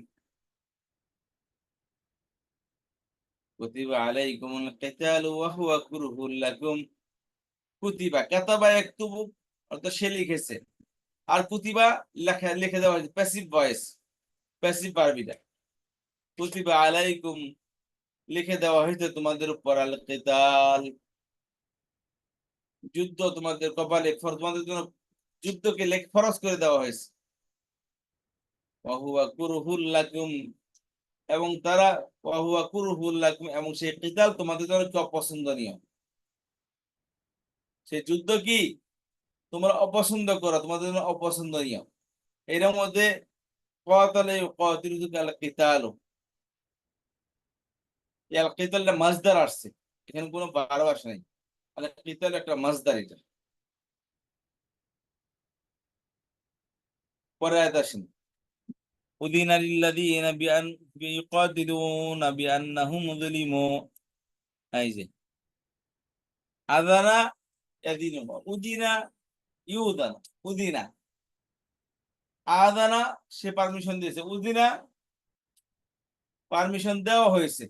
كتب عليكم القتال وهو كره لكم। কুতিবা কাতাবা ইয়াকতুবু অর্থাৎ সে লিখেছে, আর কুতিবা লেখা লিখে দেওয়া হয়েছে প্যাসিভ ভয়েস, প্যাসিভ ভার্বিটা। কুতিবা আলাইকুম লিখে দেওয়া হয়েছে তোমাদের উপর, আল কিতাল যুদ্ধ তোমাদের কপালে, তোমাদের জন্য যুদ্ধকে ফরজ করে দেওয়া হয়েছে। ওয়াহুয়া কুরহুল লাকুম, এবং তারা ওয়াহুয়া কুরহুল লাকুম, এবং সেই কিতাল তোমাদের জন্য কি অপছন্দনীয়, সেই যুদ্ধ কি তোমরা অপছন্দ করো, তোমাদের জন্য অপছন্দনীয়। এর মধ্যে ক্বাতালা ইউকাতিলুকা আল কিতাল, আল কিতালটা মাজদার আসছে, এখানে কোনো বারো আসে নাই, আল কিতাল একটা মাজদার। এটা পরে আয়াত আসেন উযিনা লিল্লাযীনা ইউকাতিলুনা বিআন্নাহুম যুলিমু। এই যে আযানা ইয়াদিনু, উযিনা ইউদানা, উযিনা আযানা সে পারমিশন দিয়েছে, উযিনা পারমিশন দেওয়া হয়েছে,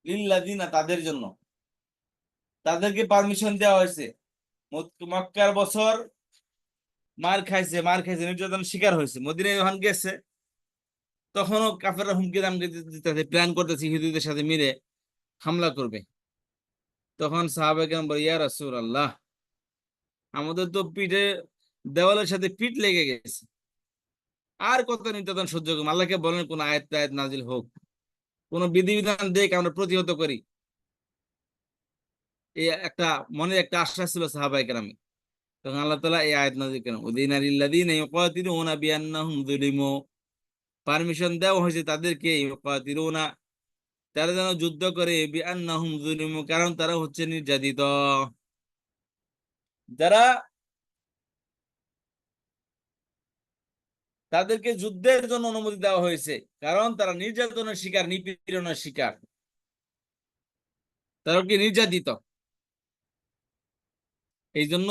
লিল্লাযীনা তাদের জন্য, তাদেরকে পারমিশন দেওয়া হয়েছে। মক্কার বছর মার খাইছে, নির্যাতন শিকার হয়েছে, মদিনায় যখন গেছে তখনও কাফেররা হুমকি দামকি দিতেছে, প্ল্যান করতেছে ইহুদীদের সাথে মিলে হামলা করবে। তখন সাহাবায়ে কেরাম বলে, ইয়া রাসূলুল্লাহ, আমাদের তো পিঠে দেওয়ালের সাথে পিঠ লেগে গেছে, আর কত নির্যাতন সহ্য করবো, আল্লাহকে বলেন কোন আয়াত টায়াত নাজিল হোক, কোন বিধিবিধান দেখ, আমরা প্রতিহত করি। এই একটা মনে একটা আশ্বাস ছিল সাহাবায়ে কেরামের। তখন আল্লাহ তাআলা এই আয়াত নাযিল করেন, উযিনা লিল্লাযীনা ইউকাতিলুনা বিআন্নাহুম যুলিমু, পারমিশন দেওয়া হয়েছে তাদেরকে, ইউকাতিলুনা তারা যেন যুদ্ধ করে, বিআন্নাহুম যুলিমু কারণ তারা হচ্ছে নির্যাতিত। যারা তাদেরকে যুদ্ধের জন্য অনুমতি দেওয়া হয়েছে কারণ তারা নির্যাতনের শিকার, নিপীড়নের শিকার, তারা কি নির্যাতিত। এই জন্য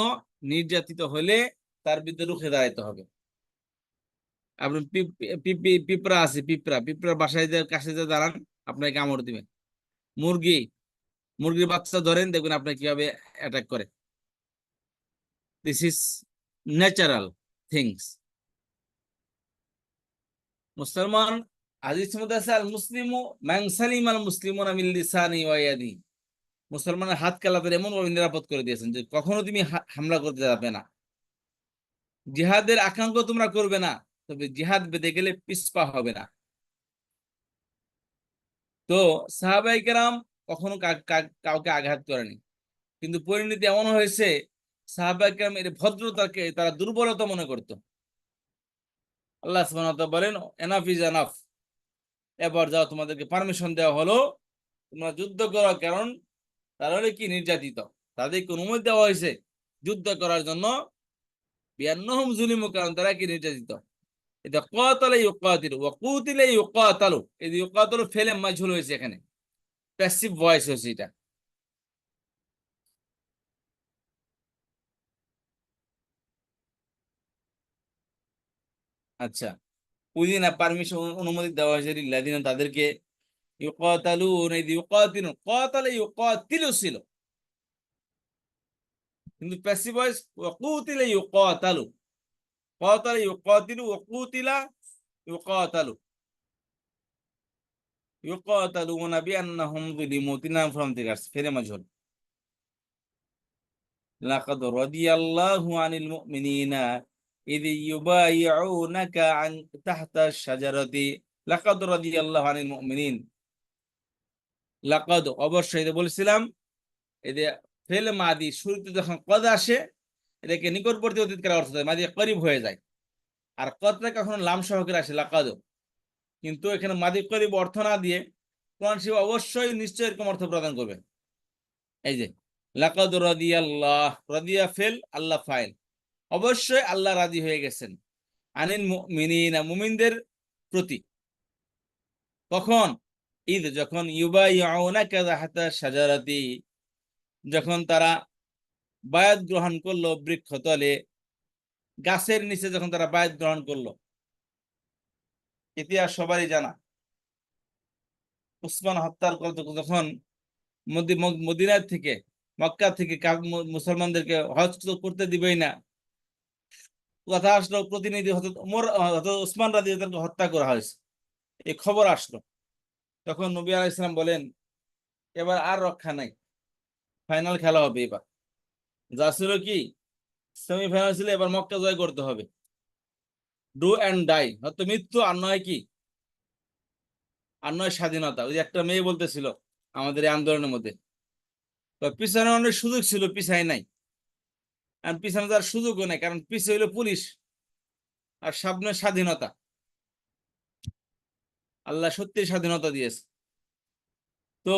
নির্যাতিত হলে তার বিরুদ্ধে রুখে দাঁড়াইতে হবে। আপনি পিঁপড়া আছে, পিঁপড়ার বাসায় কাছে যে দাঁড়ান, আপনাকে কামড় দিবে। মুরগির বাচ্চা ধরেন, দেখবেন আপনার কিভাবে অ্যাটাক করে। This is natural things. মুসলমান হাদিসের মধ্যে আছে, আল মুসলিমু মান সালিমা আল মুসলিমুনা মিন লিসানি ওয়া ইয়াদি, মুসলমানের হাত কালাদের এমন ভাবে নিরাপদ করে দিয়েছেন যে কখনো তুমি হামলা করতে যাবে না, জিহাদের আকাঙ্ক্ষা তোমরা করবে না, তবে জিহাদ বেঁধে গেলে পিছপা হবে না। তো সাহাবায়ে কেরাম কখনো কাউকে আঘাত করেনি, কিন্তু পরিণতি এমন হয়েছে সাহাবায়ে কেরাম এর ভদ্রতাকে তারা দুর্বলতা মনে করত। আল্লাহ সুবহানাহু ওয়া তাআলা বলেন, এনাফ ইজ এনাফ, এবার যাও, তোমাদেরকে পারমিশন দেওয়া হলো, তোমরা যুদ্ধ করো। কারণ তারা কি নির্যাতিত, তাদেরকে অনুমতি দেওয়া হয়েছে যুদ্ধ করার জন্য, বিআন্নাহুম যুলিমু কারণ তারা কি নির্যাতিত। এটা ক্বাতালা ইউকাতিলু ওয়া কুতিলা ইউকাতালু, এই ইউকাতালু ফেলে মাজহুল হয়েছে, এখানে প্যাসিভ ভয়েস হয়েছে এটা। আচ্ছা, উযিনা পারমিশন অনুমতি দেওয়া হয়েছে লিল্লাযিনা তাদেরকে, ইউকাতালুন ইয ইউকাতিলুন, ক্বাতালা ইউকাতিলু ছিল, কিন্তু প্যাসিভ ভয়েস ওয়া কুতিলা ইউকাতালু, ক্বাতালা ইউকাতিলু ওয়া কুতিলা ইউকাতালু, ইউকাতালুনা বিআন্নাহুম যুলিমু, তিন নাম ফর্ম থেকে আসছে, ফেরে মাজহুল। লাকাদ রাদিয়াল্লাহু আনিল মুমিনিনা ইয ইউবাইউনাকা আন তাহতা আশ-শাজারাতি, লাকাদ রাদিয়াল্লাহু আনিল মুমিনিন, লাকাদ অবশ্যই, এটা বলেছিলাম, এতে ফেল মাদি শুরুতে যখন কদ আসে এটাকে নিকটবর্তী অতীতকাল অর্থ দেয়, মাদি করিব হয়ে যায়। আর কদটা কখনো লাম সহকারে আসে, লাকাদ, কিন্তু এখানে মাদি করিব অর্থ না দিয়ে কোরআন শিব অবশ্যই নিশ্চয় এরকম অর্থ প্রদান করবে। এই যে লাকাদ রাদিয়াল্লাহ, রাদিয়া ফেল, আল্লাহ ফাইল, অবশ্যই আল্লাহ রাজি হয়ে গেছেন আনিল মুমিনিনা মুমিনদের প্রতি। কখন? ঈদ যখন ইউবাইউনাকা তাহতা শাজারাতি, যখন তারা বায়াত গ্রহণ করলো বৃক্ষতলে, গাছের নিচে যখন তারা বায়াত গ্রহণ করলো। ইতিহাস সবারই জানা, উসমান হত্যার যখন মদিনার থেকে মক্কা থেকে মুসলমানদেরকে হজ তো করতে দিবেই না, কথা আসলো, প্রতিনিধি হযরত উসমান রাদিয়াল্লাহু হত্যা করা হয়েছে, এই খবর আসলো। তখন নবী আলাইহিস সালাম বলেন, এবার আর রক্ষা নাই, ফাইনাল খেলা হবে এবার। যা ছিল কি সেমিফাইনাল ছিল, এবার মক্কা জয় করতে হবে, ডু অ্যান্ড ডাই, হয়তো মৃত্যু আর নয় কি, আর নয় স্বাধীনতা। ওই যে একটা মেয়ে বলতেছিল আমাদের এই আন্দোলনের মধ্যে, তো পিছনে অনেক সুযোগ ছিল, পিছায় নাই। আর পিছনে যাওয়ার সুযোগও নাই, কারণ পিছে হইলো পুলিশ আর সামনে স্বাধীনতা। আল্লাহ সত্যি স্বাধীনতা দিয়েছে। তো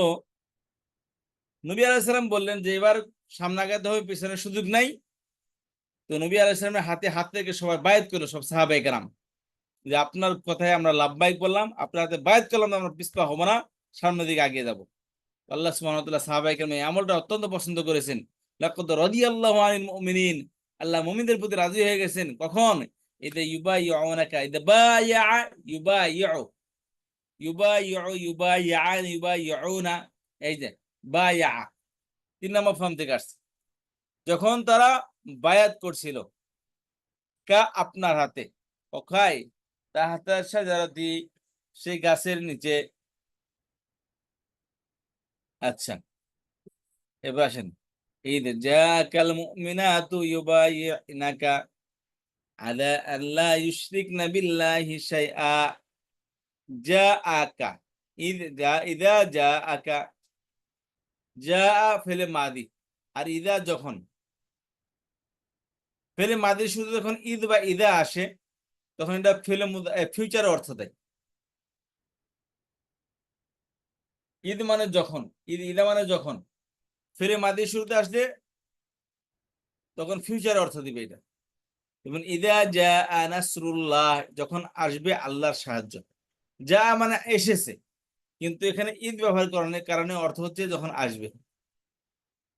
নবী আলাইহিস সালাম বললেন যে এবার সামনে আগাতে হবে, পিছনে সুযোগ নাই। তো নবী আলাইহিস সালামের হাতে হাত থেকে সবাই বায়াত করলো, সব সাহাবায়ে কেরাম, যে আপনার কথায় আমরা লাব্বাইক বললাম, আপনার হাতে বায়াত করলাম, আমরা পিছপা হবো না, সামনের দিকে এগিয়ে যাবো। আল্লাহ সুবহানাহু ওয়া তাআলা সাহাবায়ে কেরাম এই আমলটা অত্যন্ত পছন্দ করেছেন। লাকাদ রাদিয়াল্লাহু আনিল মুমিনিন, আল্লাহ মুমিনদের প্রতি রাজি হয়ে গেছেন। কখন? ইদা ইউবাইউনাকা, ইদা বায়া ইউবাইউ, ইউবাইউনা, এই যে বায়া 3 নম্বর ফর্ম থেকে আসছে। যখন তারা বায়াত করছিল কা আপনার হাতে, কোথায়? তাহতা শাজারাতি, সেই গাছের নিচে। আচ্ছা, এবার আসেন, ইদ জাকাল মুমিনাতু ইউবাইনাকা আলা আল্লা ইউশরিকনা বিল্লাহি শাইআ। জাআকা, ইদা জাআকা, জাআ ফেলে মাদি, আর ইদা যখন, ফেলে মাদির শুরুতে যখন ঈদ বা ইদা আসে, তখন এটা ফেলে ফিউচার অর্থ দেয়। ঈদ মানে যখন, ইদা মানে যখন, ফেলে মাদির শুরুতে আসলে তখন ফিউচার অর্থ দিবে এটা। এবং ইদা জাআ নাসরুল্লাহ, যখন আসবে আল্লাহর সাহায্য। যা মানে এসেছে, কিন্তু এখানে ঈদ ব্যবহার করার কারণে অর্থ হচ্ছে যখন আসবে।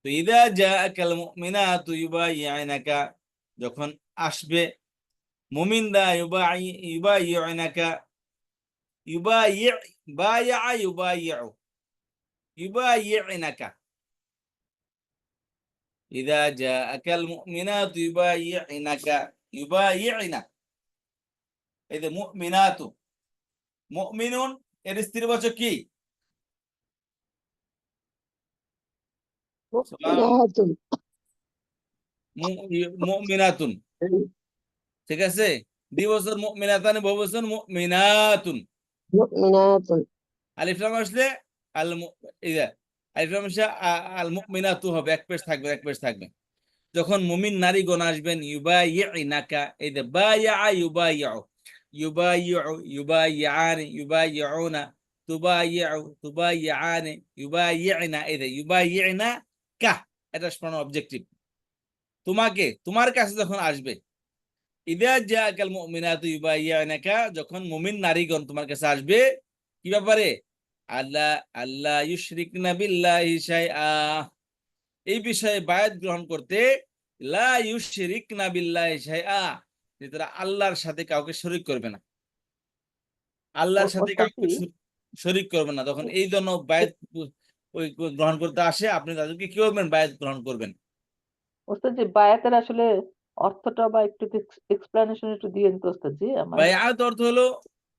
তো ইদা জাআকাল মুমিনাতু ইউবাইউনাকা, যখন আসবে মুমিনরা, ইউবাইউনাকা, ইউবাইউনাকা, ইদা জাআকাল মুমিনাতু ইউবাইউনা, এই যে মুমিনাতু, মুমিনুন এর স্ত্রীবাচক কি? মুমিনাতুন। মুমিনাতুন, ঠিক আছে। দ্বিবচন মুমিনাতান, বহুবচন মুমিনাতুন। মুমিনাতুন। আলিফ লাম আসলে ইদা, আলিফ লাম আসলে আল মুমিনাতু হবে, এক পেশ থাকবে, এক পেশ থাকবে। যখন মুমিন নারীগণ আসবেন, ইউবাইউনাকা, এই যে বায়া ইউবাইউ, ইউবাইউ, ইউবাইয়ান, ইউবাইউনা, তুবাইউ, তুবাইয়ান, ইউবাইউনা, এই যে ইউবাইউনা কা, এটা স্মরণ অবজেক্টিভ। তোমাকে, তোমার কাছে যখন আসবে, ইদা জাআকাল মুমিনাতু ইউবাইউনাকা, যখন মুমিন নারীগণ তোমার কাছে আসবে, কি ব্যাপারে? আল্লাহ আল্লাহ ইউশরিকনা বিল্লাহি শাইআ, এই বিষয়ে বায়াত গ্রহণ করতে, লা ইউশরিকনা বিল্লাহি শাইআ, যে তারা আল্লাহর সাথে কাউকে শরীক করবে না, আল্লাহর সাথে কাউকে শরীক করবে না। তখন এই জন্য বায়াত ওই গ্রহণ করতে আসে, আপনি তাদেরকে কি করবেন? বায়াত গ্রহণ করবেন। ওস্তাদ জি, বায়াতের আসলে অর্থটা বা একটু এক্সপ্লেনেশন একটু দিয়েন তো ওস্তাদ জি। বায়াত অর্থ হলো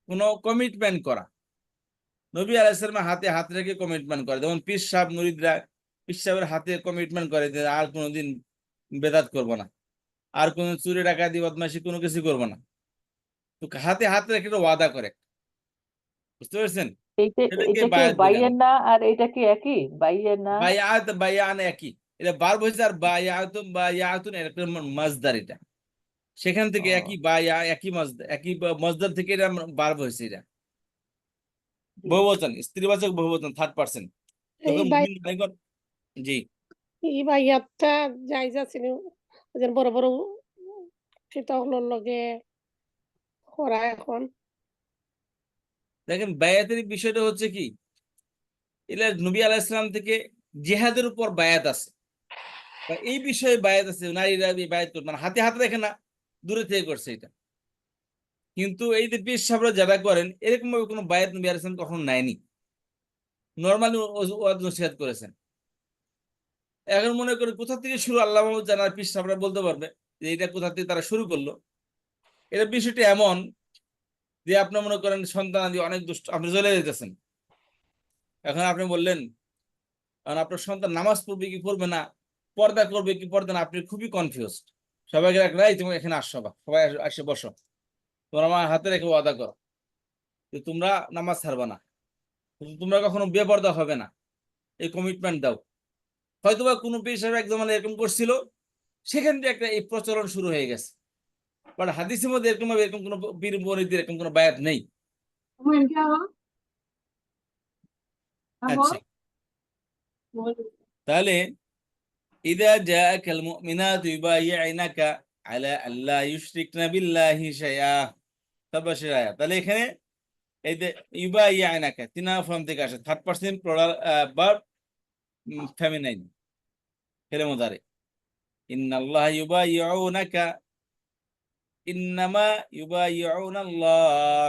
কোনো কমিটমেন্ট করা। নবী আলাইহিস সালামের হাতে হাত রেখে কমিটমেন্ট করে, যেমন পীর সাহেব মুরিদরা পীর সাহেবের হাতে কমিটমেন্ট করে যে আর কোনোদিন বেদাত করব না, আর কোনো চুরি ডাকাতি বদমাশি কোনো কিছু করব না। তো হাতে হাত রেখে একটা ওয়াদা করে, বুঝতে পেরেছেন? এটা কি বায়াত বলে। বাইয়ের না আর এটা কি একই? বাইয়ের না, বায়াত বায়ান একই, এটা বার হয়েছে। আর বায়াতুন, বায়াতুন এর একটা মাজদার, এটা সেখান থেকে একই বায়া, একই মাজদার, একই মাজদার থেকে এটা বার হয়েছে। এটা বহুবচন, স্ত্রীবাচক বহুবচন, থার্ড পারসন। তখন মুমিন নারীগণ, জি এই বাইয়াতটা জায়েজ আছে নি? ওই যে বড় বড় সেটা হলো লগে করা এখন। দেখেন বায়াতের বিষয়টা হচ্ছে কি, এটা নবী আলাইহিস সালাম থেকে জিহাদের উপর বায়াত আছে, বা এই বিষয়ে বায়াত আছে, নারীরা এই বায়াত করবে মানে হাতে হাতে দেখে না, দূরে থেকে করছে এটা। কিন্তু এই যে পীর সাহেবরা যারা করেন এরকম ভাবে কোনো বায়াত নবী আলাইহিস সালাম কখনো নেয়নি, নর্মালি ওয়াজ নসিহত করেছেন। এখন মনে করি কোথা থেকে শুরু, আল্লাহ মাহমুদ জানার, পীর সাহেবরা বলতে পারবে যে এটা কোথা থেকে তারা শুরু করলো। এটা বিষয়টি এমন যে আপনার মনে করেন সন্তানাদি অনেক দুষ্ট, আপনি চলে যেতেছেন, এখন আপনি বললেন, কারণ আপনার সন্তান নামাজ পড়বে কি পড়বে না, পর্দা করবে কি পর্দা না, আপনি খুবই কনফিউজড। সবাইকে রাখলে তুমি এখানে আসো, বা সবাই আসে বসো, তোমরা আমার হাতে রেখে ওয়াদা করো যে তোমরা নামাজ ছাড়বা না, তোমরা কখনো বেপর্দা হবে না, এই কমিটমেন্ট দাও। হয়তোবা কোনো পেশার এক জমানে এরকম করছিল, সেখান থেকে একটা এই প্রচলন শুরু হয়ে গেছে। বাট হাদিসের মধ্যে এরকম ভাবে এরকম কোনো পীর মুরিদের এরকম কোনো বায়াত নেই। আচ্ছা, তাহলে ইদা জাআকাল মুমিনাতু ইউবাইয়িনাকা আলা আল্লা ইউশরিকনা বিল্লাহি শাইআ, তারপর আয়াত। তাহলে এখানে এই যে ইউবাইয়িনাকা 3 নম্বর ফর্ম থেকে আসে, third person plural verb feminine, ফেলে মুদারে। ইন্নাল্লাহা ইউবাইয়ুনাকা, ইন্নামা ইউবাইয়ুনাল্লাহ,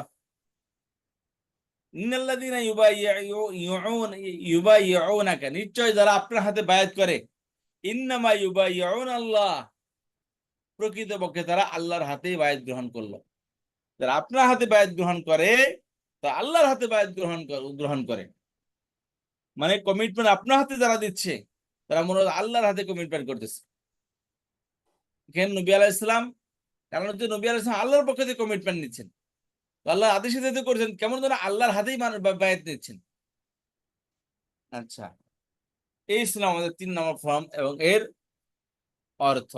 ইন্নাল্লাযীনা ইউবাইয়ুনাকা, নিশ্চয় যারা আপনার হাতে বায়াত করে, ইন্নামা ইউবাইয়ুনাল্লাহ, প্রকৃতপক্ষে তারা আল্লাহর হাতেই বায়াত গ্রহণ করলো। যারা আপনার হাতে বায়াত গ্রহণ করে তা আল্লাহর হাতে বায়াত গ্রহণ করে, মানে কমিটমেন্ট আপনার হাতে যারা দিচ্ছে তারা মনে হয় আল্লাহর হাতে কমিটমেন্ট করতেছে। এখানে নবী আলাইহিস সালাম, কারণ হচ্ছে নবী আলাইহিস সালাম আল্লাহর পক্ষ থেকে কমিটমেন্ট নিচ্ছেন, তো আল্লাহর আদেশে যেতে করছেন, কেমন যেন আল্লাহর হাতেই মানুষ বায়াত নিচ্ছেন। আচ্ছা, এই ছিল আমাদের 3 নম্বর ফর্ম এবং এর অর্থ।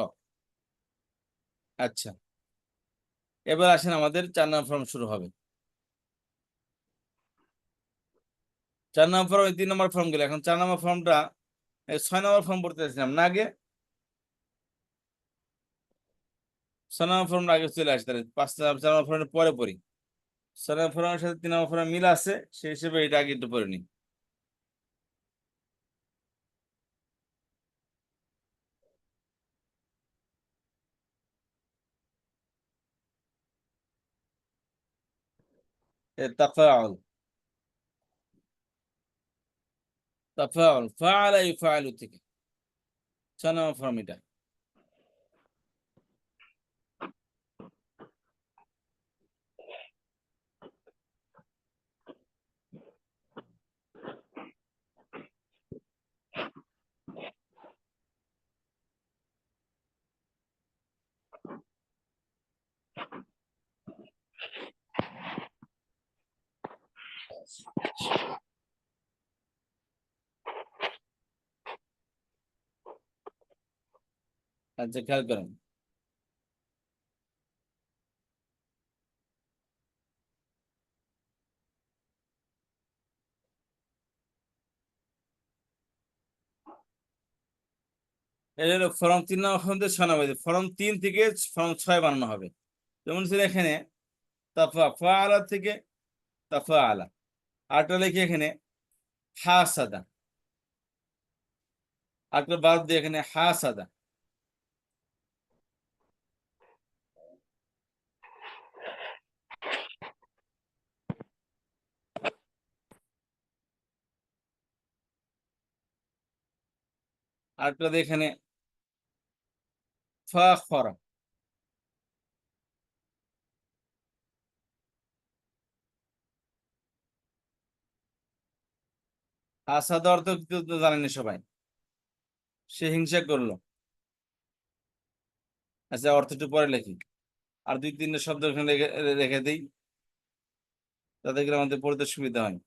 আচ্ছা, এবার আসেন আমাদের 4 নম্বর ফর্ম শুরু হবে। 4 নম্বর ফর্ম, 3 নম্বর ফর্ম গুলো, এখন 4 নম্বর ফর্মটা 6 নম্বর ফর্ম পড়তে চাইছিলাম না আগে, 6 নম্বর ফর্ম আগে চলে আসে, তাহলে 4 নম্বর ফর্মের পরে পড়ি। 6 নম্বর ফর্মের সাথে 3 নম্বর ফর্মের মিল আছে, সেই হিসেবে এটা আগে একটু পড়ে নিই। তাফাউল, তাফাউল ফাআলা ইউফাআলু থেকে 6 নম্বর ফর্ম এটা। আচ্ছা, খেয়াল করেন, এটা হলো ফর্ম 3 নম্বর ফর্ম থেকে 6 নম্বর, ফর্ম 3 থেকে ফর্ম 6 বানানো হবে। যেমন ছিল এখানে ফাআলা থেকে তাফাআলা, আরটা লিখে এখানে হাসাদা, আরটা বাদ দিয়ে এখানে হাসাদা, আরটা দিয়ে এখানে ফাখরা। হাসাদা অর্থ তো জানেনি সবাই, সে হিংসা করলো। আচ্ছা, অর্থটা পরে লিখি, আর 2-3টা শব্দ এখানে রেখে দিই, তাতে করে আমাদের পড়তে সুবিধা হয়।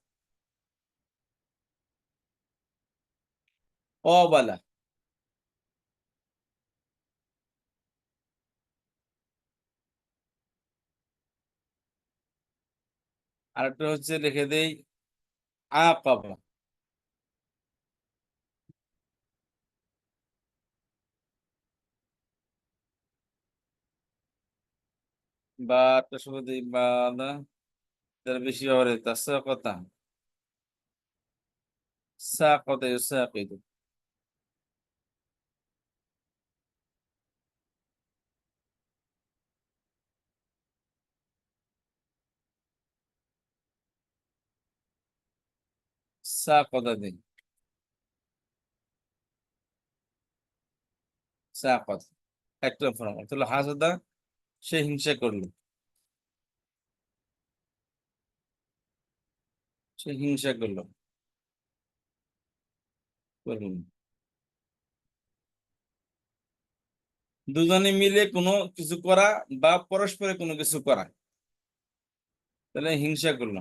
অবালা, আরেকটা হচ্ছে লিখে দেই আকাবা, বা একটা শব্দ দিই বাদা তার বেশি হবে তাসা কথা সা কথা ইউসাকিদু সা কথা দিই সা কথা একটা ফর্ম তাহলে হাসাদা সে হিংসা করলো সে হিংসা করলো করলো দুজনে মিলে কোনো কিছু করা বা পরস্পরে কোনো কিছু করা তাহলে হিংসা করলো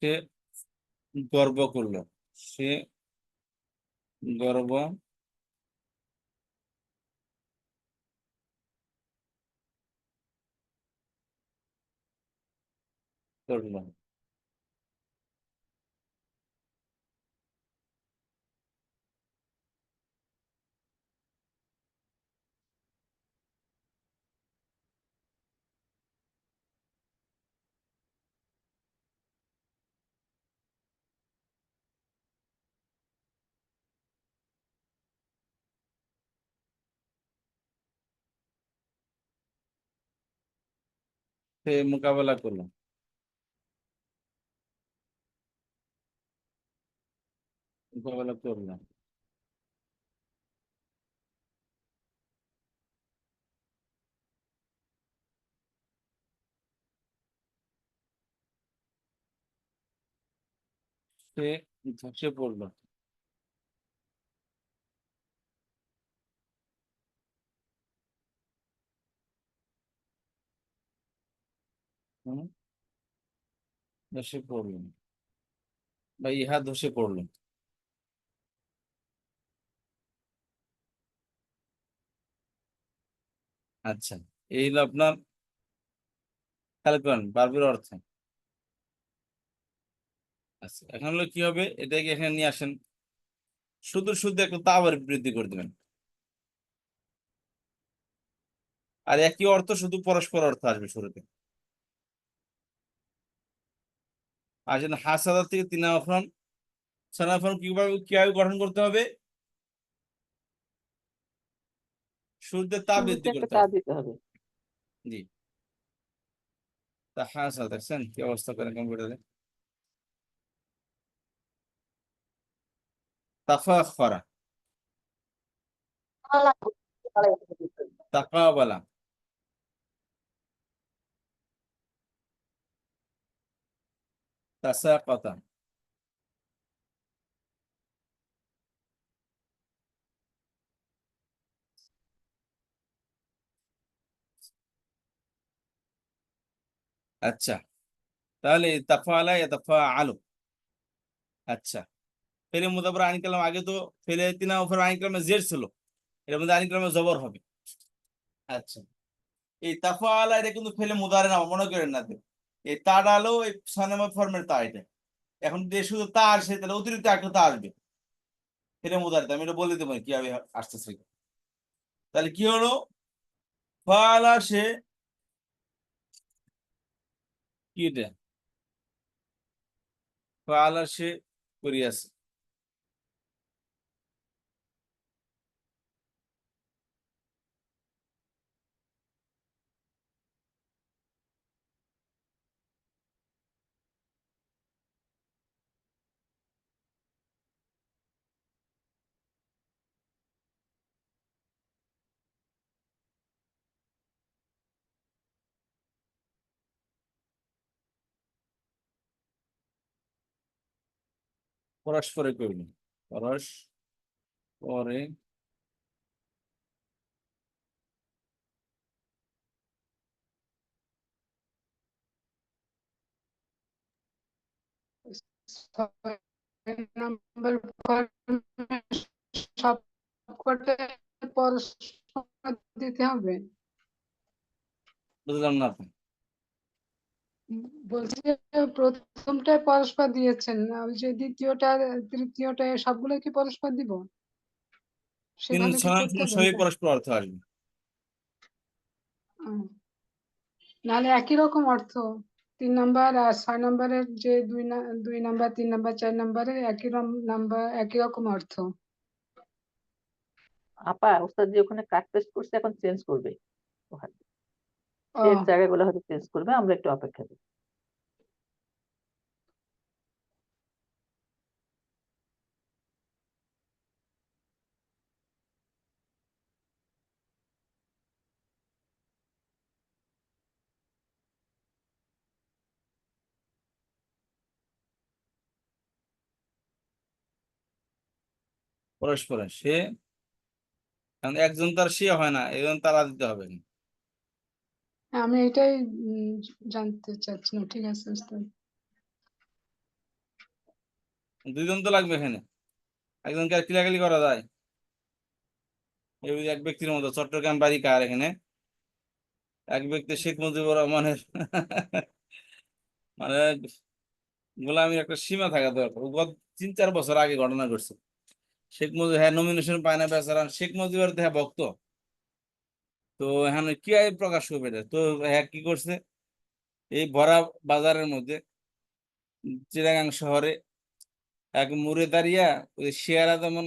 সে গর্ব করলো সে গর্ব করলো সে মোকাবেলা করলো মোকাবেলা করলো সে ধসে পড়লো হুম, ধসে পড়লো বা ইহা ধসে পড়লো আচ্ছা এই হলো আপনার খেয়াল করেন বারবির অর্থ আচ্ছা এখন হলো কি হবে এটাকে এখানে নিয়ে আসেন শুধু শুধু একটু তাওয়ার বৃদ্ধি করে দিবেন আর একই অর্থ শুধু পরস্পর অর্থ আসবে শুরুতে আর যেন হাসাদার থেকে তিন আফরন সানাফরন কিভাবে গঠন করতে হবে শুরুতে তা শুরুতে বৃদ্ধি একটা করতে তা হবে দিতে হবে। জি তা হাসাদ দেখছেন কি অবস্থা করে কম্পিউটারে তাফাখরা তাকাবালা তাসাকাতা আচ্ছা তাহলে তাফালা ইয়াতাফাআলু আচ্ছা ফেলে মুদাবর আইন কালাম আগে তো ফেলে তিনা উপর আইন কালামে জের ছিল এর মধ্যে আইন কালামে জবর হবে আচ্ছা এই তাফাআলা এটা কিন্তু ফেলে মুদারে না মনে করেন না তো। এই তা ডালো এই সানেমা ফর্মের তা এটা এখন যে শুধু তা আসে তাহলে অতিরিক্ত একটা তা আসবে ফেলে মুদারে আমি এটা বলে দেবো কিভাবে আসতেছে তাহলে কি হলো ফালা সে কি এটা ফালা সে করিয়াছে পরস্পরে করবে পরস্পরে ছয় নম্বর ফর্মে সবকটা পরস্পর দিতে হবে। বুঝলাম না আপনি বলছি যে প্রথমটায় পরস্পর দিয়েছেন, না ওই যে দ্বিতীয়টা তৃতীয়টা সবগুলো কি পরস্পর দিব? তিন সেভাবে কি করতে হবে সবই এটা? পরস্পর অর্থ আসবে। হুম। নাহলে একই রকম অর্থ 3 নাম্বার আর 6 নাম্বারের যে 2 নাম্বার 3 নাম্বার 4 নাম্বারের একই রকম অর্থ। আপা ওস্তাদ যে ওখানে কাট পেস্ট করছে এখন চেঞ্জ করবে, ওখানে ও এর জায়গাগুলো হয়তো চেঞ্জ করবে, আমরা একটু অপেক্ষা করি। পরস্পর সে, কারণ একজন তার সে হয় না, একজন তারা দিতে হবে। আমি এটাই জানতে চাচ্ছিলাম। ঠিক আছে ওস্তাদ। দুইজন তো লাগবে এখানে, একজনকে আর কিলাকিলি করা যায়? এই এক ব্যক্তির মতো চট্টগ্রাম বাড়ি কার এখানে, এক ব্যক্তি শেখ মুজিবুর রহমানের মানে গোলামীর একটা সীমা থাকা দরকার। ও গত 3-4 বছর আগে ঘটনা ঘটছে। শেখ মুজিব হ্যাঁ নমিনেশন পায় না বেচারা, শেখ মুজিবের দেহা ভক্ত। তো এখানে কি আয় প্রকাশ করবে এটা? তো হ্যাঁ কি করছে, এই ভরা বাজারের মধ্যে চিটাগাং শহরে এক মুড়ে দাঁড়িয়া ওই শেয়ারা যেমন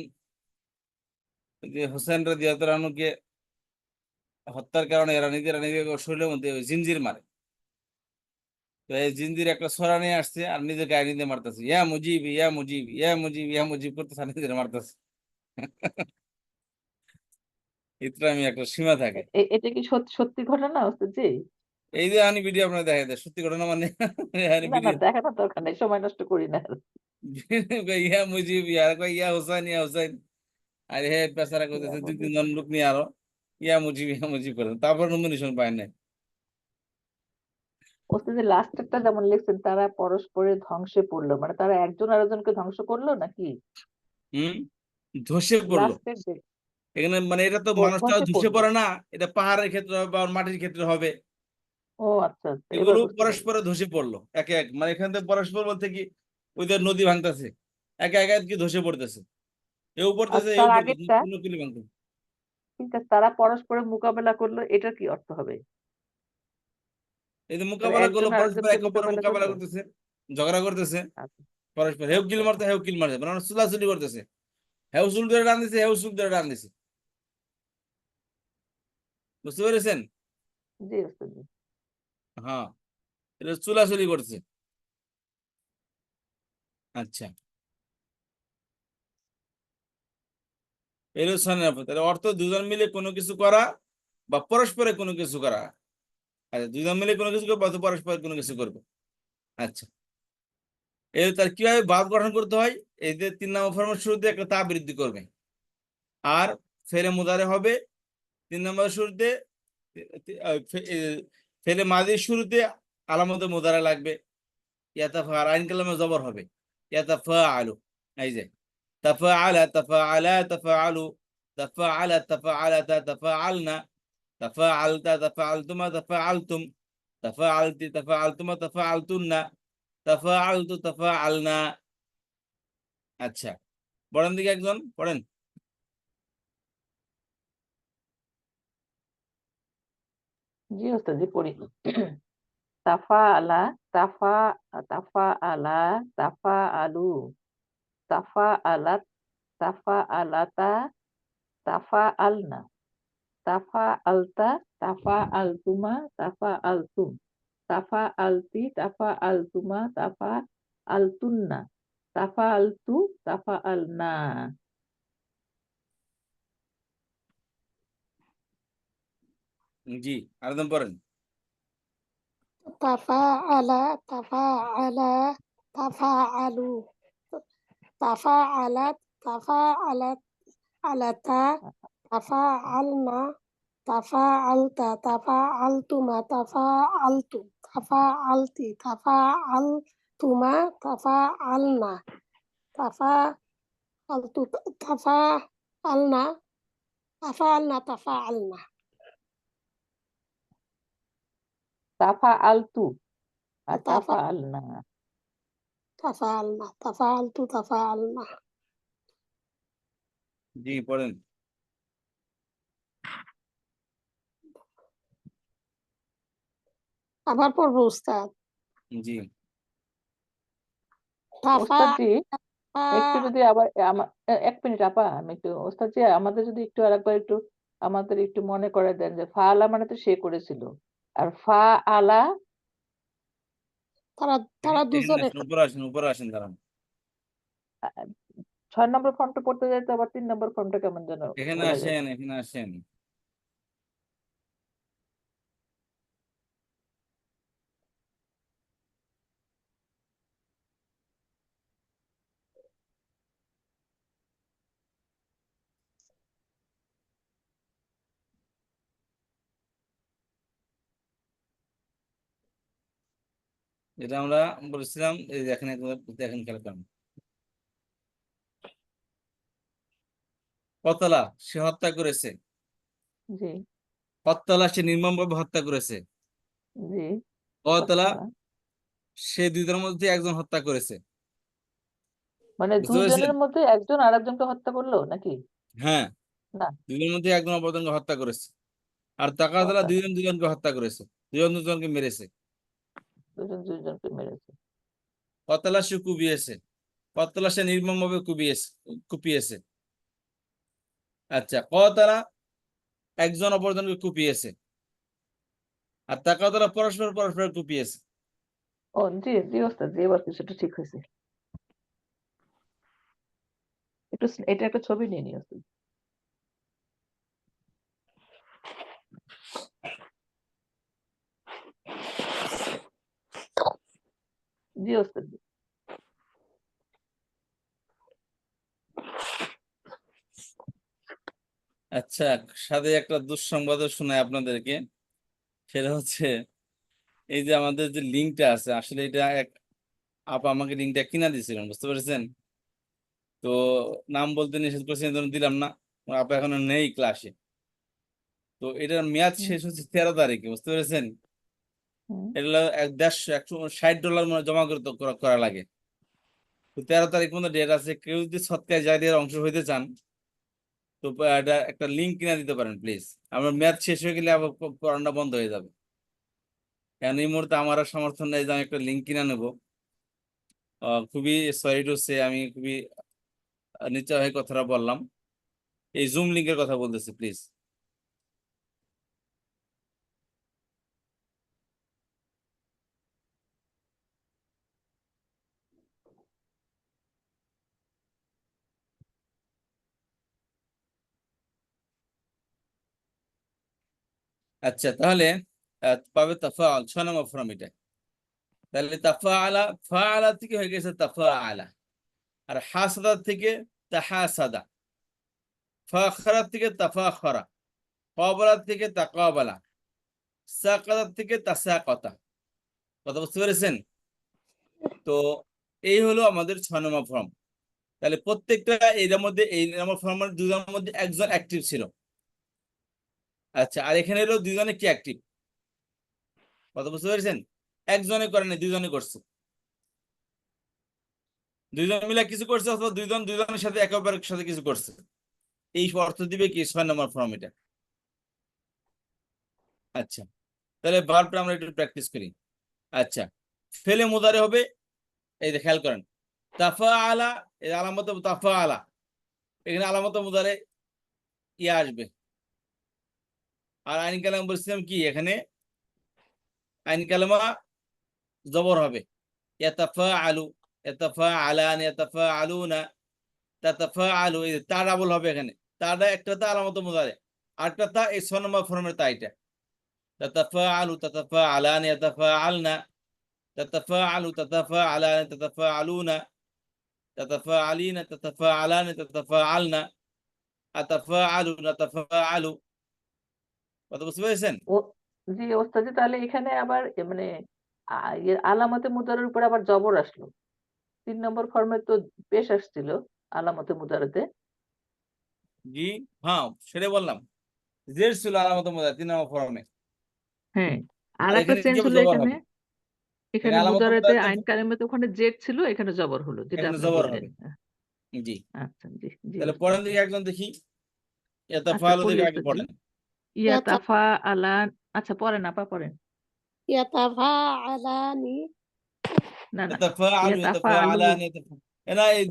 ওই যে হোসেন রাদিয়াল্লাহু আনহুকে হত্যার কারণে এরা নিজেরা নিজেদের শরীরের মধ্যে ওই জিঞ্জির মারে। তো এই জিঞ্জির একটা ছড়া নিয়ে আসছে আর নিজে গায়ে নিজে মারতেছে, ইয়া মুজিব ইয়া মুজিব ইয়া মুজিব ইয়া মুজিব করতেছে, আর নিজেরা মারতেছে। ইসলামী একটা সীমা থাকে। এটা কি সত্যি সত্যি ঘটনা ওস্তাদ জি? এই যে আমি ভিডিও আপনার দেখা দেয় সত্যি ঘটনা মানে না না, ভিডিও দেখানোর দরকার নেই, সময় নষ্ট করি না। ইয়া মুজিব ইয়া কয় ইয়া হোসেন ইয়া হোসেন। আর হে পেশারা করতেছে দুই তিনজন লোক নিয়ে আরো ইয়া মুজিব করে, তারপর নমিনেশন পায় নাই। ওস্তাদ যে লাস্টেরটা যেমন লিখছেন, তারা পরস্পরের ধ্বংসে পড়লো, মানে তারা একজন আরেকজনকে ধ্বংস করলো নাকি? হম, ধসে পড়লো। লাস্টের যে এখানে মানে এটা তো মানুষটা ধ্বসে ধসে পড়লো। পড়ে না, এটা পাহাড়ের ক্ষেত্রে হবে বা মাটির ক্ষেত্রে হবে। ও আচ্ছা আচ্ছা, এবার এগুলো বুঝতে পারলাম। পরস্পরে ধসে পড়লো একে এক, মানে এখান থেকে পরস্পর বলতে কি ওইদের নদী ভাঙতেছে, একে একে কি ধসে পড়তেছে, এও আর পড়তেছে এও তার পড়তেছে, আগেরটা, নকুলি ভাঙতেছে। কিন্তু তারা পরস্পরের মোকাবেলা করলো, এটার কি অর্থ হবে? এই যে তাহলে মোকাবেলা করলো, একজন পরস্পর আরেকজনকে একে অপরের মোকাবেলা মোকাবেলা করলো। করতেছে, ঝগড়া করতেছে আচ্ছা পরস্পর, হেউ কিল আচ্ছা মারতে হেউ কিল মারছে, মানে চুলাচুলি করতেছে, হেউ চুল ধরে টান দিছে হেউ চুল ধরে টান দিছে। বুঝতে পেরেছেন? জি ওস্তাদ জি। হ্যাঁ, এটা চুলাচুলি করছে। আচ্ছা, এর তাহলে অর্থ দুজন মিলে কোনো কিছু করা বা পরস্পরে কোনো কিছু করা। আচ্ছা, দুজন মিলে কোনো কিছু করবে অথবা পরস্পর কোনো কিছু করবে। আচ্ছা, এর তার কিভাবে ভাব গঠন করতে হয়? এই যে 3 নম্বর ফর্মের শুরুতে একটা তা বৃদ্ধি করবে, আর ফেলে মুদারে হবে 3 নম্বর শুরুতে, ফেলে মাঝির শুরুতে আলামতে মুদারে লাগবে, ইয়াতাফা আর আইন কালামে জবর হবে, ইয়াতাফা আলু। এই যে তাফাআলা তাফাআলা তাফাআলু, তাফাআলা তাফাআলাতা তাফাআলনা, তাফাআলতা তাফাআলতুমা তাফাআলতুম, তাফাআলতি তাফাআলতুমা তাফাআলতুন্না, তাফাআলতু তাফাআলনা। আচ্ছা, পড়েন দিকে একজন পড়েন। জি ওস্তাদ জি, পড়ি। তাফা আলা, তাফা, তাফা আলা, তাফা আলু, তাফা আলাত, তাফা আলাতা, তাফা আলনা, তাফা আলতা, তাফা আলতুমা, তাফা আলতুম, তাফা আলতি, তাফা আলতুমা, তাফা আলতুন্না, তাফা আলতু, তাফা আলনা। জি, আরেকজন পড়েন। তাফাআলা তাফাআলা তাফাআলু তাফাআলাত তাফাআলাত আলাতা তাফাআলনা তাফাআলতা তাফাআলতুমা তাফাআলতু তাফাআলতি তাফাআলতুমা তাফাআলনা তাফাআলতু তাফাআলনা তাফাআলনা তাফা আলতু, আর তাফা তাফাআলনা। তাফাআলনা তাফাআলতু তাফাআলনা। জি পড়েন। আবার পড়বো উস্তাদ। জি তাফা ওস্তাদ জি একটু যদি আবার এক মিনিট আপা, আমি একটু ওস্তাদ জি আমাদের যদি একটু আরেকবার একটু আমাদের একটু মনে করে দেন যে ফা আলা মানে তো সে করেছিল, আর ফা আলা তারা তারা এখানে দুজনে আসেন, উপরে আসেন দাঁড়ান। 6 নম্বর ফর্মটা পড়তে যাই তো আবার 3 নম্বর ফর্মটা কেমন যেন এখানে ভুলে যায়। আসেন, এখানে আসেন। এটা আমরা বলেছিলাম, এই দেখেন দেখেন খেয়াল করেন। কতলা সে হত্যা করেছে, জি কতলা সে নির্মমভাবে হত্যা করেছে, জি কতলা কতলা সে দুইজনের মধ্যে একজন হত্যা করেছে। মানে বুঝতে পেরেছেন? দুইজনের মধ্যে একজন আরেকজনকে হত্যা করলো নাকি? হ্যাঁ, না, দুজনের মধ্যে একজন অপরজনকে হত্যা করেছে। আর তাকাতলা কথা দুইজন দুজনকে হত্যা করেছে, দুজন দুজনকে মেরেছে। দুজন দুইজনকে মেরেছে। কতলা সে কুপিয়েছে, কতলা সে নির্মমভাবে কুপিয়েছে। আচ্ছা, কতলা একজন অপরজনকে কুপিয়েছে, আর তাকাতলা পরস্পর পরস্পর কুপিয়েছে। ও জি জি ওস্তাদ জি, এবার কিছুটা ঠিক হয়েছে। একটু এটা একটা ছবি নিয়ে নিয়ে ওস্তাদ। জি ওস্তাদ জি। আচ্ছা, সাথে একটা দুঃসংবাদও শোনাই আপনাদেরকে। সেটা হচ্ছে, এই যে আমাদের যে লিঙ্কটা আছে, আসলে এটা এক আপা আমাকে লিঙ্কটা কিনা দিয়েছিলেন, বুঝতে পেরেছেন? তো নাম বলতে নিষেধ করেছেন, এই জন্য দিলাম না। আপা এখনো নেই ক্লাসে। তো এটার মেয়াদ হুম, শেষ হচ্ছে 13 তারিখে, বুঝতে পেরেছেন? হুম, এটা হলো $160 মানে জমা করতে করা লাগে। তো 13 তারিখ পর্যন্ত ডেট আছে। কেউ যদি সৎকার জারিয়ার অংশ হইতে চান, তো এটা একটা লিঙ্ক কিনা দিতে পারেন প্লিজ। আমার মেয়াদ শেষ হয়ে গেলে আবার পড়ানো বন্ধ হয়ে যাবে। কারণ এই মুহূর্তে আমার আর সমর্থন নেই যে আমি একটা লিঙ্ক কিনা নেবো। খুবই সরি টু সে, আমি খুবই নিচু হয়ে কথাটা বললাম। এই জুম লিঙ্কের কথা বলতেছি প্লিজ। আচ্ছা, তাহলে পাবে তাফাআল 6 নম্বর ফর্ম এটা। তাহলে তাফাআলা, ফাআলা থেকে হয়ে গেছে তাফাআলা। আর হাসাদা থেকে তাহাসাদা, ফাখরা থেকে তাফাখরা, কবলা থেকে তাকাবালা, সাকাতা থেকে তাসাকাতা। কথা বুঝতে পেরেছেন? তো এই হলো আমাদের 6 নম্বর ফর্ম। তাহলে প্রত্যেকটা এর মধ্যে, এই নম্বর ফর্মের দুজনের মধ্যে একজন অ্যাক্টিভ ছিল। আচ্ছা, আর এখানে হলো দুজনে কি অ্যাক্টিভ। কথা বুঝতে পেরেছেন? একজনে করেনি, দুজনে করছে। দুইজন মিলে কিছু করছে, অথবা দুইজন দুইজনের সাথে একে অপরের সাথে কিছু করছে। এই অর্থ দিবে কি 6 নম্বর ফর্ম এটা। আচ্ছা, তাহলে ভার্বটা আমরা একটু প্র্যাকটিস করি। আচ্ছা, ফেলে মুদারে হবে, এই যে খেয়াল করেন, তাফাআলা, এই আলামত তাফাআলা, এখানে আলামত মুদারে ইয়া আসবে। আর আইন কালাম বলছিলাম কি, এখানে আইন কালামা জবর হবে। ইয়াতাফাআলু, ইয়াতাফাআলান, ইয়াতাফাআলুনা, তাতাফাআলু, এই যে তা ডাবল হবে এখানে। তাটা একটা তা আলামত মুদারে, আরেকটা তা এই 6 নম্বর ফর্মের তা এটা। তাতাফাআলু, তাতাফাআলান, ইয়াতাফাআলনা, তাতাফাআলু, তাতাফাআলান, তাতাফাআলুনা, তাতাফাআলিনা, তাতাফাআলান, তাতাফাআলনা, আতাফাআলু, নাতাফাআলু। কথা বুঝতে পেরেছেন? ও জি ওস্তাদ জি, তাহলে এখানে আবার মানে আলামতে মুদারের উপর আবার জবর আসলো। 3 নম্বর ফর্মে তো পেশ আসছিল আলামতে মুদারাতে। জি, হ্যাঁ সেটাই বললাম। জের ছিল আলামত মুদারে 3 নম্বর ফর্মে, হ্যাঁ, আর আর একটা এখানে কি চেঞ্জ হবে, হলো জবর এখানে। হবে। এখানে আলামত মুজারেতে মুতাআদ্দি আইন কারিমাতে ওখানে জেড ছিল, এখানে জবর হলো, যেটা এখানে আপনি জবর বললেন। হবে। জি, আচ্ছা, জি জি তাহলে ওস্তাদ, পড়েন জি। দেখি একজন দেখি। আচ্ছা, ইয়াতাফাআলু পড়ি থেকে আগে ওস্তাদ জি। পড়েন। ইয়াতাফা আলান, আচ্ছা পড়েন আপা, পড়েন। ইয়াতাফাআলানি না না, ইয়াতাফাআলু ইয়াতাফা আলু, ইয়াতাফাআলান এনা এই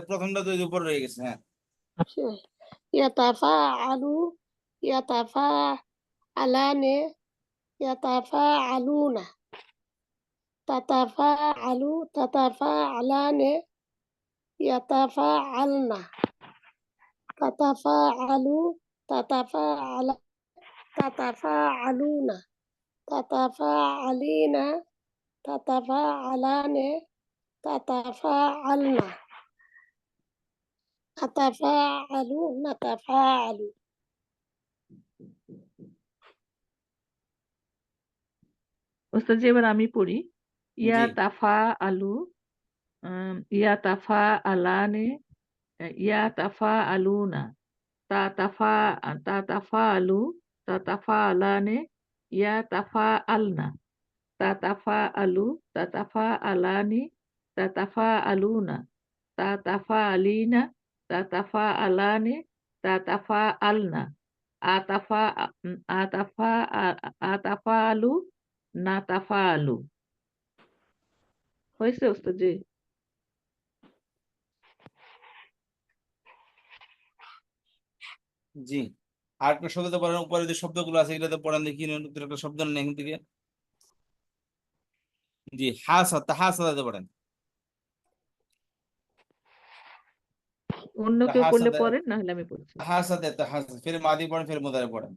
প্রথমটা তো এই উপরে রয়ে গেছে। হ্যাঁ, ইয়াতাফাআলু ইয়াতাফাআলানে ইয়াতাফাআলুনা তাতাফাআলানে ইয়াতাফাআলনা তাতাফাআলুনা তাতাফাআলিনা তাতাফাআলানে তাতাফাআলনা নাতাফাআলু ওস্তাদ জি এবার আমি পড়ি। জি, ইয়াতাফা আলু, ইয়াতাফা আলানে, ইয়াতাফা আলুনা, তাতাফা তাতাফা আলু, তাতাফা আলানে, ইয়াতাফা আলনা, তাতাফা আলু, তাতাফা আলানি, তাতাফা আলুনা, তাতাফা আলিনা, তাতাফা আলানে, তাতাফা আলনা, আতাফা আতাফা আতাফা আলু, নাতাফা আলু। হয়েছে ওস্তাদ জি? জি। আর একটা শব্দ পড়েন, উপরে যে শব্দগুলো আছে এগুলোতে পড়েন দেখি, নতুন একটা শব্দ নেই এখান থেকে। জি, তাহাসাদাতে পড়েন। অন্য কেউ পড়লে পড়েন, না হলে আমি পড়ছি। তাহাসাদে ফির মাদি পড়েন, ফির মুদারে পড়েন।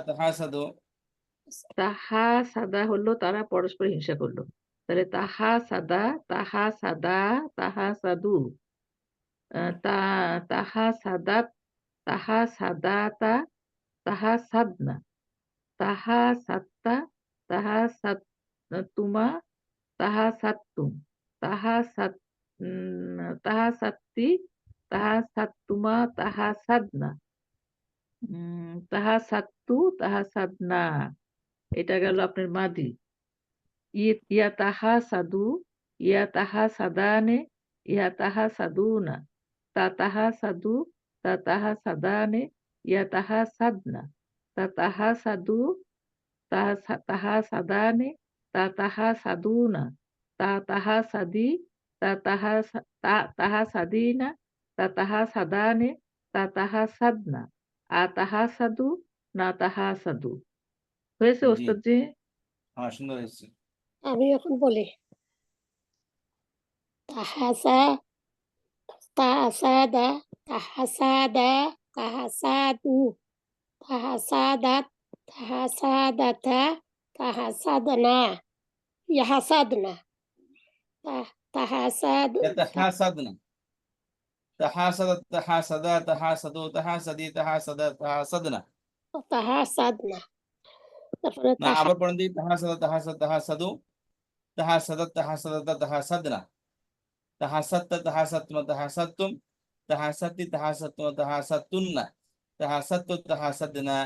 তাহাসাদু। তাহা সাদা হলো তারা পরস্পর হিংসা করলো, তাহলে তাহা সাদা, তাহা সাদা, তাহা সাদু, তাহা সাদাত, তাহা সাদাতা, তাহা সাদনা, তাহা সাত্তা, তাহা সাত্তুমা, তাহা সাত্তুম, তাহা সাত তাহা সাত্তি, তাহা সাত্তুমা, তাহা সাদনা, তাহা সাত্তু, তাহা সাদনা। এটা গেল আপনার মাদি। ইয়া তাহা সাদু, ইয়া তাহা সাদানে, ইয়া তাহা সাদুনা, তা তাহা সাদু, তা তাহা সাদানে, ইয়া তাহা সাদনা, তা তাহা সাদু, তাহা সাদানে, তা তাহা সাদুনা, তা তাহা সাদি, তাহা সাদিনা, তা তাহা সাদানে, তা তাহা সাদনা, আ তাহা সাদু, না তাহা সাদু। হয়েছে জি, ওস্তাদ জি? হ্যাঁ, সুন্দর হয়েছে। আমি এখন বলি তাহাসা তাহাসাদা তাহাসাদা তাহাসাদু তাহাসাদাত তাহাসাদাতা তাহাসাদনা ইয়াহাসাদনা তাহাসাদ তাহাসাদনা, তাহাসাদু, তাহাসাদি, তাহাসাদনা। তাহাসাদনা তারপরে না, আবার পড়েন দিই। তাহাসাদু, তাহাসাদনা, তাহাসাত্তুম, তাহাসাত্তি, তাহাসাত্তুন্না, তাহাসাদনা।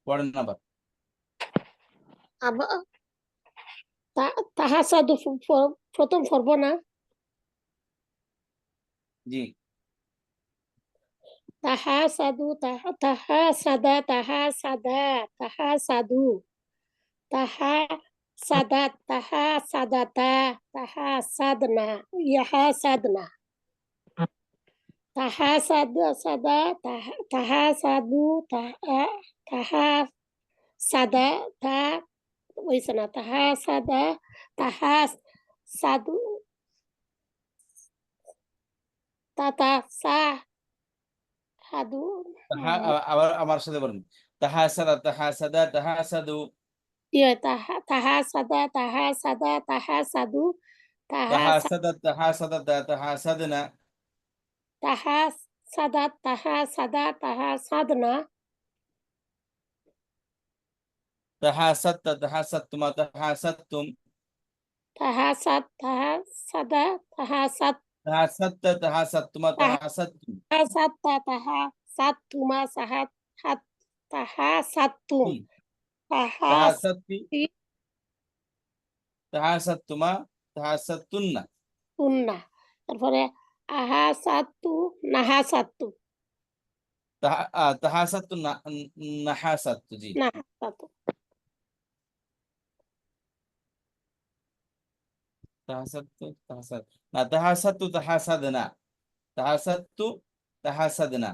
পড়েন আবার। আবার তাহাসাদু প্রথম পর্ব না, জি, তাহাসাদু তাহাসাদা তাহাসাদা তাহাসাদু তাহাসাদাত তাহাসাদাতা তাহাসাদনা ইয়াহাসাদনা তাহাসাদা তাহাসাদু তাহাসাদা তা হইছে না তাহাসাদা তাহাসাদু তাতাসাদু আবার আমার সাথে বলেন। তাহাসাদু, তাহাসাদা তাহাসাদু তাহাসাদনা, তাহাসাদনা তাহাসাত্তুমা, তাহাসাত্তুম, তাহাসাদা তাহাসাত্তুমা, তাহাসাত্তুম, তাহাসাত্তুমা তাহাসাতুম, তাহাসাত্তি, তাহাসি তাহাসাত্তুমা, তাহাসাত্তুন্না। তুন্না। তারপরে আহাসাতু নাহাসাতু, তাহাসাত্তু নাহাসাত্তু, জি। নাহাসাতু। তাহাসাত্তু তাহাসাদনা, তাহাসাত্তু তাহাসাদনা।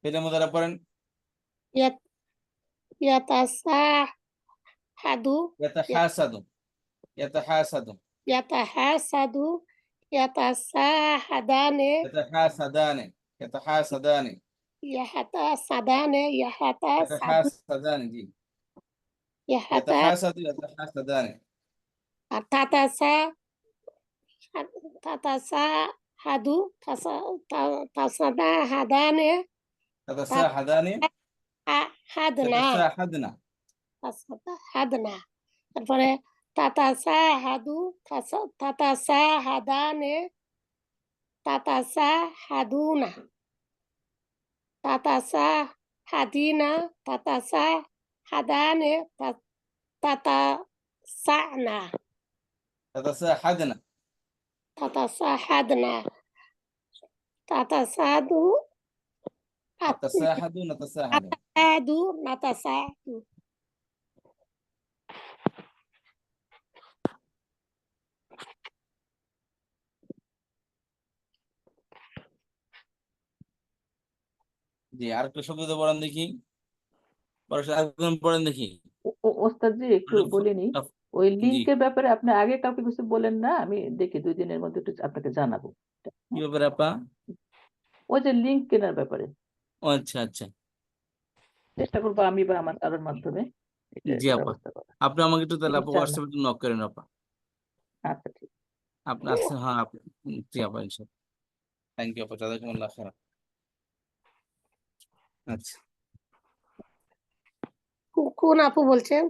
ফেলে মুদারা পড়েন। ইয়াত ইয়াতাসাহাদু, ইয়াতাহাসাদু, ইয়াতাহাসাদু, ইয়াতাহাসাদু, ইয়াতাসাহাদানে, ইয়াতাহাসাদানে, ইয়াতাহাসাদানে, ইয়াহাতাসাদানে, ইয়াহাতাসাদু, ইয়াতাহাসাদানে, জি। ইয়াহাতা ইয়াতাহাসাদু, ইয়াতাহাসাদানে। আর তাতাসাহাদু, তাসাদাহাদানে, তাতাসাহাদানে, হাদনা, তাতাসাহাদনা। তাসাদাহাদনা। তারপরে তাতাসাহাদু, তাতাসাহাদানে, তাতাসাহাদুনা, তাতাসাহাদিনা, তাতাসাহাদানে, তাতাসানা, তাতাসাহাদনা, তাতাসাহাদনা, তাতাসাদু, তাতাসাহাদু, নাতাসাহাদু। আতাসাদু, নাতাসাদু। জি, আর একটু শব্দ দিয়ে পড়েন দেখি। একদম পড়েন দেখি। ওস্তাদ জি একটু বলে নি, ওই জি, লিঙ্কের ব্যাপারে আপনি আগে কাউকে কিছু বলেন না, আমি দেখি 2 দিনের মধ্যে একটু আপনাকে জানাবো। কি ব্যাপারে আপা? ওই যে লিঙ্ক কেনার ব্যাপারে ও আচ্ছা আচ্ছা, চেষ্টা করবো আমি বা আমার কারোর মাধ্যমে এটা জি আপা। ব্যবস্থা করা। আপনি আমাকে একটু তাহলে আপা ইনশাআল্লাহ। হোয়াটসঅ্যাপে নক করেন আপা। আচ্ছা ঠিক। আপনি আসছেন, হ্যাঁ আপনি, জি আপা, ইনশাআল্লাহ। থ্যাংক ইউ আপা, জাযাকুমুল্লাহ খাইরান। আচ্ছা, কোন আপু বলছেন?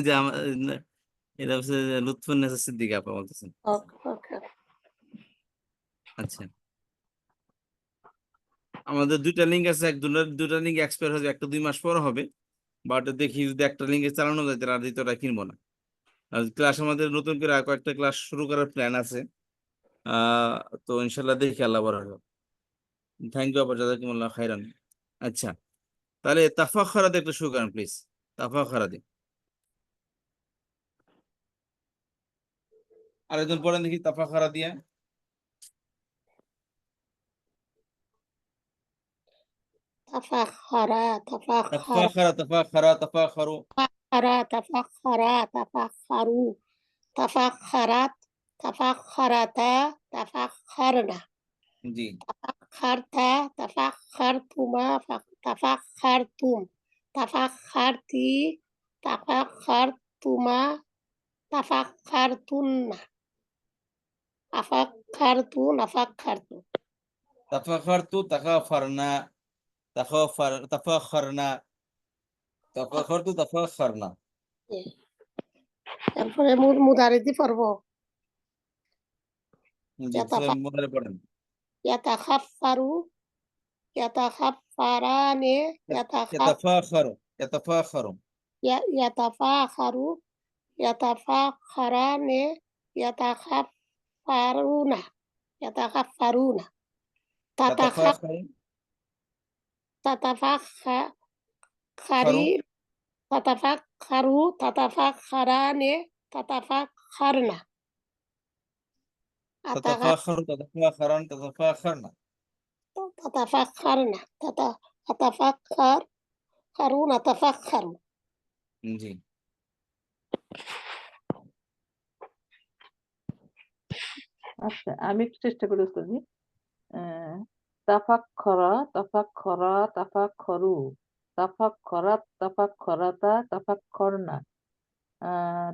যে এটা হচ্ছে লুৎফুন্নেসা সিদ্দিকা আপা বলতেছেন। ওকে। আচ্ছা, আমাদের 2টা লিঙ্ক আছে, দুটা লিঙ্ক এক্সপায়ার হবে, একটা 2 মাস পর হবে। বাট দেখি যদি একটা লিঙ্কে চালানো যায় তাহলে আর দ্বিতীয়টা কিনবো না। ক্লাস আমাদের নতুন করে আর কয়েকটা ক্লাস শুরু করার প্ল্যান আছে। তো ইনশাল্লাহ দেখি, আল্লাহ বড় হবে। থ্যাংক ইউ আপা, জাযাকুমুল্লাহ খাইরান। আচ্ছা, তাহলে তাফাখখারাতে একটু শুরু করেন প্লিজ। তাফাখখারাতে আরেকজন পড়েন দেখি, তাফাখখারা দিয়ে। তাফাখখারা, তাফাখখারা, তাফাখখারা, তাফাখখারু, তাফাখখারা, তাফাখখারু, তাফাখখারাত, তাফাখখারাতা, তাফাখখারনা, জি। তাফাখখারতা, তাফাখখারতুমা, তাফাখখারতুম, তাফাখখারতি, তাফাখখারতুমা, তাফাখখারতুন্না, আফাখখারতু, নাফাখখারতু। তাফাখখারতু, তাখাফারনা, তাফাখখারনা, তাফাখখারতু, তাফাখখারনা। তারপরে মুদারিদি পড়বো। জি, মুদারে পড়েন। ইয়াতাখাফফারু, ইয়াতাখাফফারানে, ইয়াতাফাখারু, ইয়াতাফাখারু, ইয়াতাফাখারু, ইয়াতাফাখারানে, ইয়াতাখাফফারুনা, ইয়াতাখাফফারুনা, তাতাফাখারু, তাতাফাখারি, তাতাফাখারু, তাতাফাখারানে, তাতাফাখারনা, তাতাফাখারু, তাতাফাখারান, তাতাফাখারনা। তাতাফাখারনা, তাতাফাখারুনা, তাতাফাখারু। জি, আচ্ছা আমি একটু চেষ্টা করি ওস্তাদ জি। তাফাক্খরা, তাফাক্খরা, তাফাক্খরু, তাফাক্খরাত, তাফাক্খরাতা, তাফাক্খরনা,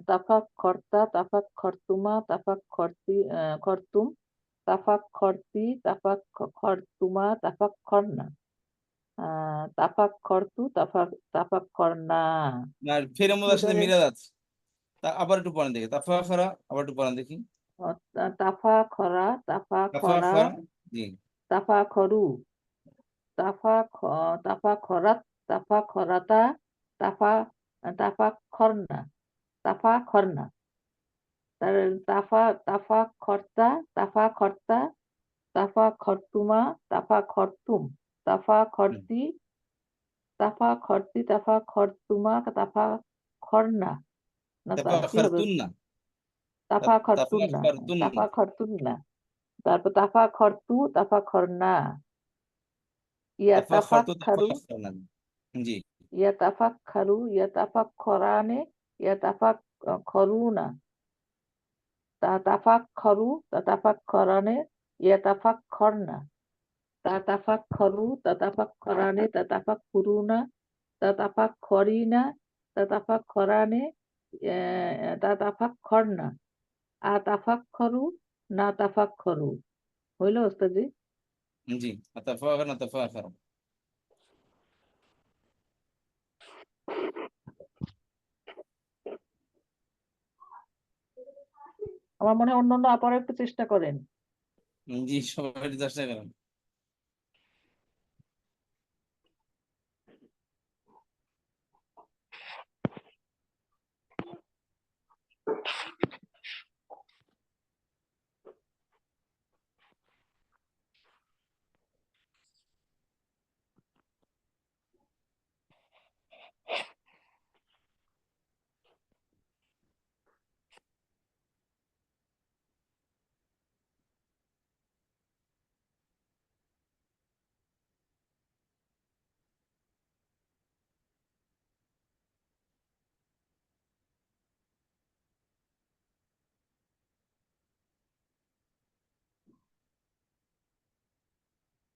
তাফাক্খরতা, তাফাক্খরতুমা, খরতুম, তাফাক্খরতি, তাফাক্খরতুমা, তাফাক্খরনা, তাফাক্খরতু, তাফাক্খরনা। আর ফের মুদার সাথে মিলে যাচ্ছে। আবার একটু পড়েন দেখি, তাফাখারা আবার একটু পড়েন দেখি। তাফা খরা, তাফা খরা, তাফাখারা, জি। তাফা খরু, তাফা খরাত, তাফা খরাতা, তাফা তাফা খরনা, তাফা খরনা, তাফা খরতা, তাফা খরতা, তাফা খরতুমা, তাফা খরতুম, তাফা খরতি, তাফা খরতি, তাফা খরতুমা, তাফা খরনা, না কি হবে? তাফাখারতুন্না, তাফা খরতুন্না, তাফাখারতুন্না, তাফা খরতুন্না, তারপর তাফা খরতু, তাফা খরনা, ইয়া তাফা তাফাখারতু, খারু, তাফাখারনা, জি। ইয়া তাফা খারু, ইয়া তাফা খরানে, ইয়া তাফা খরুনা, তাফা খরু, তাফা খরানে, ইয়া তাফা খরনা, তাফা খরু, তাফা খরানে, তাফা খুরুনা, তাফা খরিনা, তাফা খরানে, তাফা খরনা, তাফা খরু, না তাফা খরু। হইলো ওস্তাদি? জি, তাফাখারা, তাফাখারা। আমার মনে হয় অন্যান্য আপারা একটু চেষ্টা করেন। জি, সবাই চেষ্টা করেন।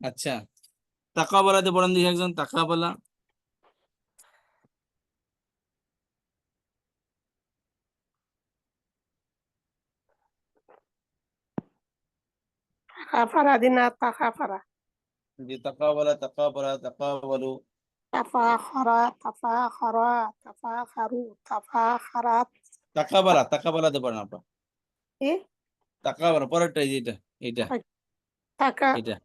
আচ্ছা, তাকাবালাতে পড়েন দেখি একজন, তাকাবালা। তাকাফারা দিনা তাকাফারা, জি, তাকাবালা, তাকাবালা, তাকাবালু। তাফাখারা, তাফাখারা, তাফাখারু, তাফাখারাত, তাকাবালা, তাকাবালাতে পড়েন আপনার। এ তাকাবালা পরেরটা, এই যে এটা, এইটা, তাকা, এটা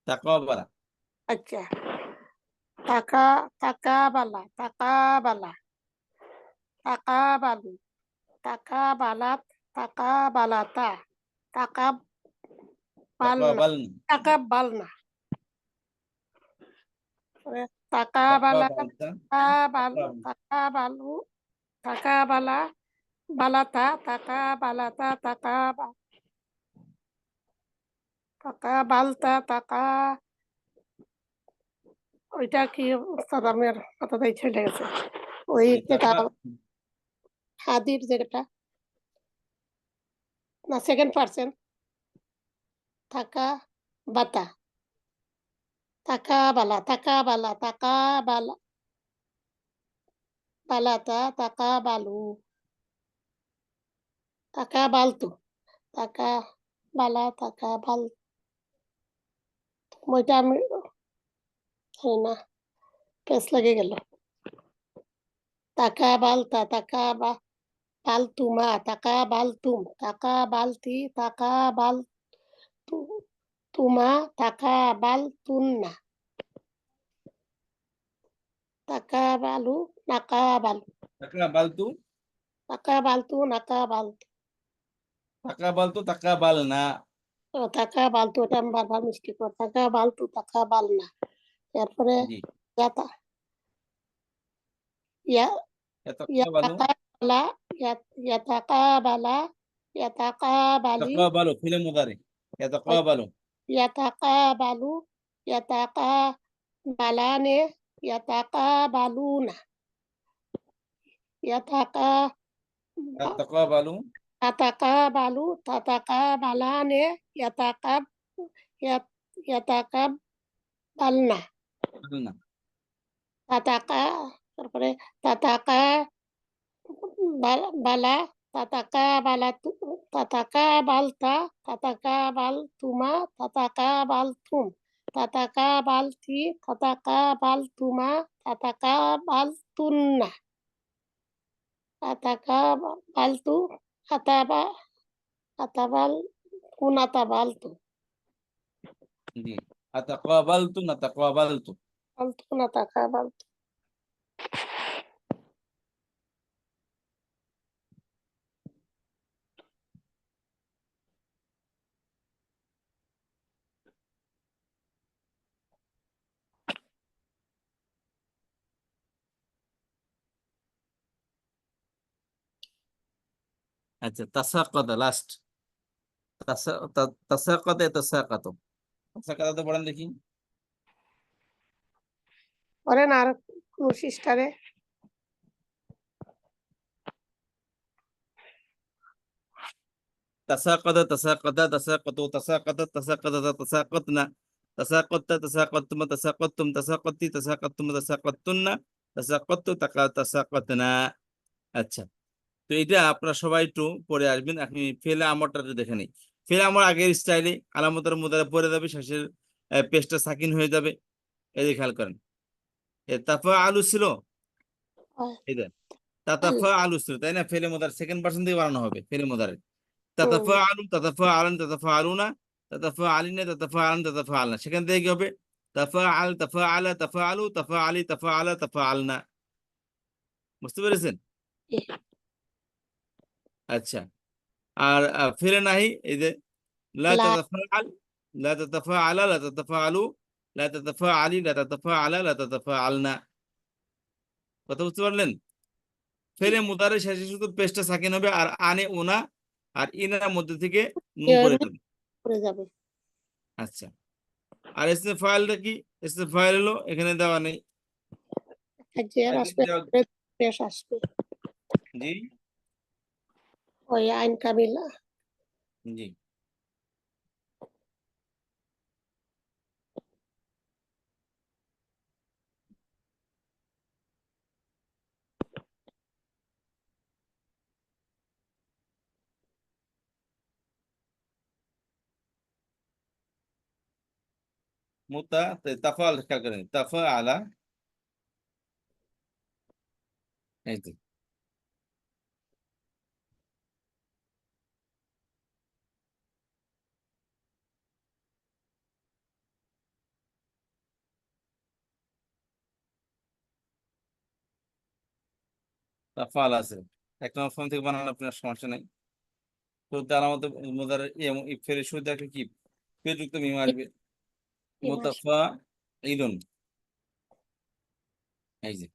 তাকাবালা। আচ্ছা, তাকা, তাকাবালা, তাকাবালা, তাকাবালু, তাকাবালাত, তাকাবালাতা, তাকাবালনা, তাকাবালনা, তাকাবালনা, তাকাবালা, তাকাবালতা, তাকাবালু, তাকাবাল- তাকাবালু, তাকাবালা, বালাতা, তাকাবালাতা, তাকাবালতা, ওইটা কি উস্তাদ, আমার কথাটাই ছেড়ে গেছে। ওই জি, যেটা হাদির যেটা না, সেকেন্ড পার্সন, থাকা বাতা, তাকাবালা, তাকাবালা, তাকাবালা, বালাতা, তাকাবালু, তাকাবালতু, তাকাবালা, তাকাবাল, ওইটা আমি জানি না, পেস লেগে গেল। তাকাবালতা, তাকাবালতুমা, তাকাবালতুম, তাকাবালতি, তাকাবালতুমা, তাকাবালতুন্না, তাকাবালু, নাকাবালু, তাকাবালতু, তাকাবালতু, নাকাবালতু, তাকাবালতু, তাকাবালনা। তাকাবালতু, এটা আমি বারবার মিস্টেক করি, তাকাবালতু, তাকাবালনা। এরপরে জি, ইয়াতা, ইয়া, তাকাবালু, ইয়াতাকাবালা, ইয়াতাকাবালা, ইয়াতাকাবালি, তাকাবালু ফিল মুদারি, তাকাবালু, ইয়াতাকাবালু, ইয়াতাকাবালানে, ইয়াতাকাবালুনা, ইয়াতাকা, তাকাবালু, তাতাকাবালু, তাতাকাবালানে, ইয়াতাকাবালনা, বালনা, তাতাকা, তারপরে তাতাকা বালা, তাতাকা বালাতু, তাতাকা বালতা, তাতাকা বালতুমা, তাতাকা বালতুম, তাতাকা বালতি, তাতাকা বালতুমা, তাতাকা বালতুন্না, আতাকা বালতু আতাবা আতাবাল কোন আতাবালতু জি আতাকাবালতু না তাকাবালতু বালতু কোন আতাকা বালতু আচ্ছা তাসাক্কাতা লাস্ট তাসাক্কাতা তাসাক্কাতু তাসাক্কাতা তো পড়েন দেখি করেন আর কোন সিস্টারে تساقط تساقط تساقطوا تساقطت تساقطت تساقطنا تساقطت تساقطتم تساقطتم تساقطتي تساقطتم تساقطتن تساقطت تساقطنا আচ্ছা তো এটা আপনারা সবাই একটু পড়ে আসবেন আপনি ফেলে আমরটা দেখে নিই ফেলে আমর আগের স্টাইলে আলামতের মুদারে পড়ে যাবে শেষের পেজটা সাকিন হয়ে যাবে এই যে খেয়াল করেন তারপর আলু ছিল এই দেন তাতাফা আলু ছিল তাই না ফেলে মুদার সেকেন্ড পার্সন দিয়ে বানানো হবে ফেলে মুদারে تتفاعل تتفاعلن تتفاعلون تتفاعلن تتفاعلن تتفاعلن সেখান থেকে কি হবে تفاعل تفاعل تفاعلوا تفاعلي تفاعل تفاعلنا বুঝতে পেরেছেন আচ্ছা আর ফেলে নাই এই যে لا لا تتفاعل لا تتفاعل لا تتفاعلوا لا تتفاعلي لا تتفاعل لا تتفاعلنا কথা বুঝতে পারলেন ফেলে মুদারে শেষে শুধু পেশটা সাকিন হবে আর আনে ওনা আর ইনার মধ্যে থেকে নুন পড়ে যাবে পড়ে যাবে আচ্ছা আর ইসমে ফাইলটা কি ইসমে ফাইল হলো এখানে দেওয়া নেই জের আসবে পেশ আসবে জি ওই আইন কাবিলা জি মুতা তাফাল খেয়াল করেন তাফা আলা এই তো তাফাল আছে এক নম্বর ফর্ম থেকে বানানো আপনার সমস্যা নেই তো তার মধ্যে মুদার ফেরে শুরু দেখলে কি পেযুক্ত মিম আসবে মুতাফা ইলুন এই যে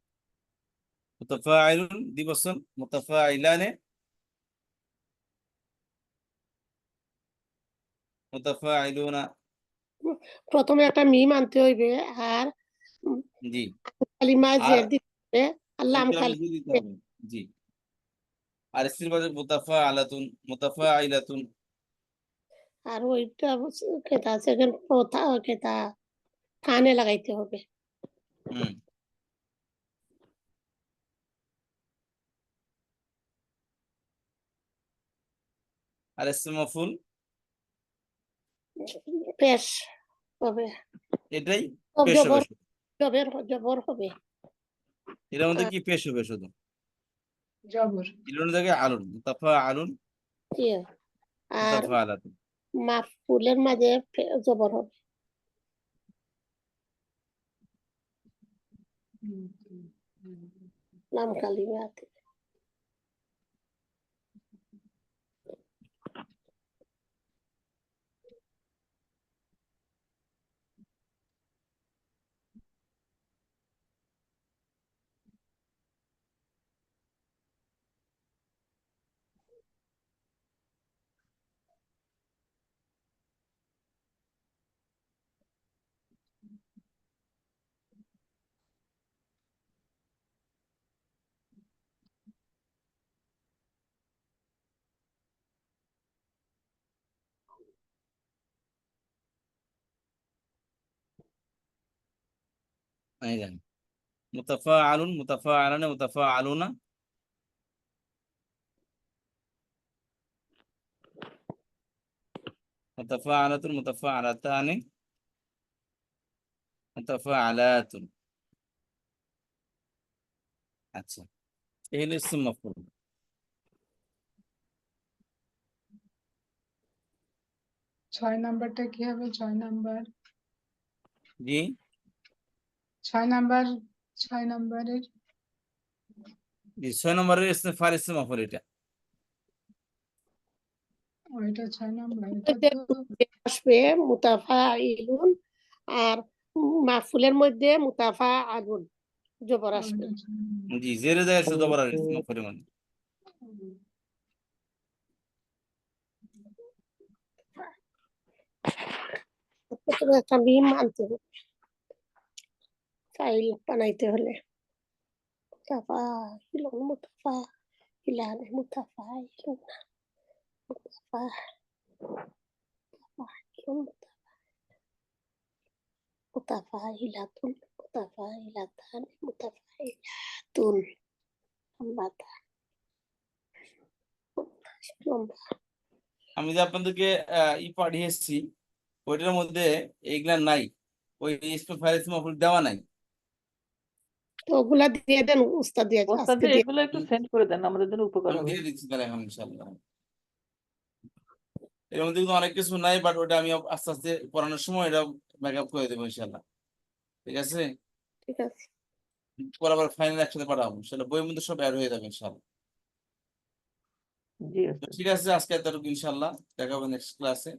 মুতাফা আইলুন দিবসন মুতাফা আইলানে মুতাফা আইলুনা প্রথমে একটা মিম আনতে হইবে আর জি কালিমা আর জের দিতে হবে আর লাম এরপরে কালি লিখে দিতে হবে জি আর স্ত্রীর বাজে মুতাফা আলাতুন মুতাফা আইলাতুন আর ওইটা কেতা সেকেন্ড প্রথা কেতা কানে লাগাইতে হবে হুম আর ইসমে মাফউল পেশ হবে এটাই পেশ হবে জবর শুধু। জবর হবে এটার মধ্যে কি পেশ হবে শুধু জবর ইলুন থেকে আলুন মুতাফা আলুন ইয়ে। আর মুতাফা আলাতুন মাফুলের মাঝে জবর হবে লাম কালিমাতে এই জানেন মুতাফা আলুন মুতাফা আলানে মুতাফা আলুনা মুতাফা আলাতুন মুতাফা আলাতানে মুতাফা আলাতুন আচ্ছা এই হলো ইসম মাফউল 6 নাম্বারটা কি হবে? 6 নাম্বার জি 6 নাম্বার 6 নাম্বারের জি 6 নম্বরের ইসমে ফাইল ইসমে মাফুল এটা। ওইটা 6 নাম্বার, এটা মধ্যে তো আসবে মুতাফাইলুন, আর মাফুলের মধ্যে মুতাফাআলুন জবর আসবে। ওইটা 6 নাম্বার। জি জেরে জায়গায় আছে জবর আর ইসমে মাফুলের মধ্যে। প্রথমে একটা মিম আনতে হবে ফাইল বানাইতে হলে। মুতাফাইলুন মুতাফাইলান মুতাফাইলুন মুতাফাইলুন মুতাফাইলাতুন মুতাফাইলাতান মুতাফাইলাতুন। লম্বাটা লম্বা। আমি যে আপনাদেরকে পাঠিয়েছি ওইটার মধ্যে এইগুলা নাই, ওই ইসমে ফাইল ইসমে মাফুল দেওয়া নাই। তো ওগুলা দিয়ে দেন উস্তাদ দিয়ে ওস্তাদ আজকে জি দিয়ে। এগুলো একটু সেন্ড করে দেন, আমাদের জন্য উপকার আমি হবে। দিয়ে দিচ্ছি তাহলে এখন ইনশাআল্লাহ। এর মধ্যে কিন্তু অনেক কিছু নাই, বাট ওটা আমি আস্তে আস্তে পড়ানোর সময় এটা ব্যাকআপ করে দেবো ইনশাআল্লাহ। ঠিক আছে, ঠিক আছে। পরে আবার ফাইনাল একসাথে পাঠাবো, সেটা বইয়ের মধ্যে সব অ্যাড হয়ে যাবে ইনশাআল্লাহ। জি তো ওস্তাদ। ঠিক আছে, আজকে এতটুকু ইনশাআল্লাহ, দেখা হবে নেক্সট ক্লাসে।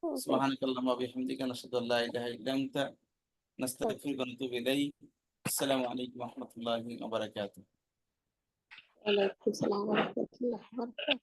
ওকে। সুবহানাকাল্লাহুম্মা ওয়া বিহামদিকা নাশহাদু আল্লা ইলাহা ইল্লা আনতা নাস্তাগফিরুকা ওয়া নাতুবু ইলাইক। আসসালামু আলাইকুম ওয়া রাহমাতুল্লাহি ওয়া বারাকাতুহু। ওয়ালাইকুম আসসালাম ওয়া রাহমাতুল্লাহি ওয়া বারাকাতুহু।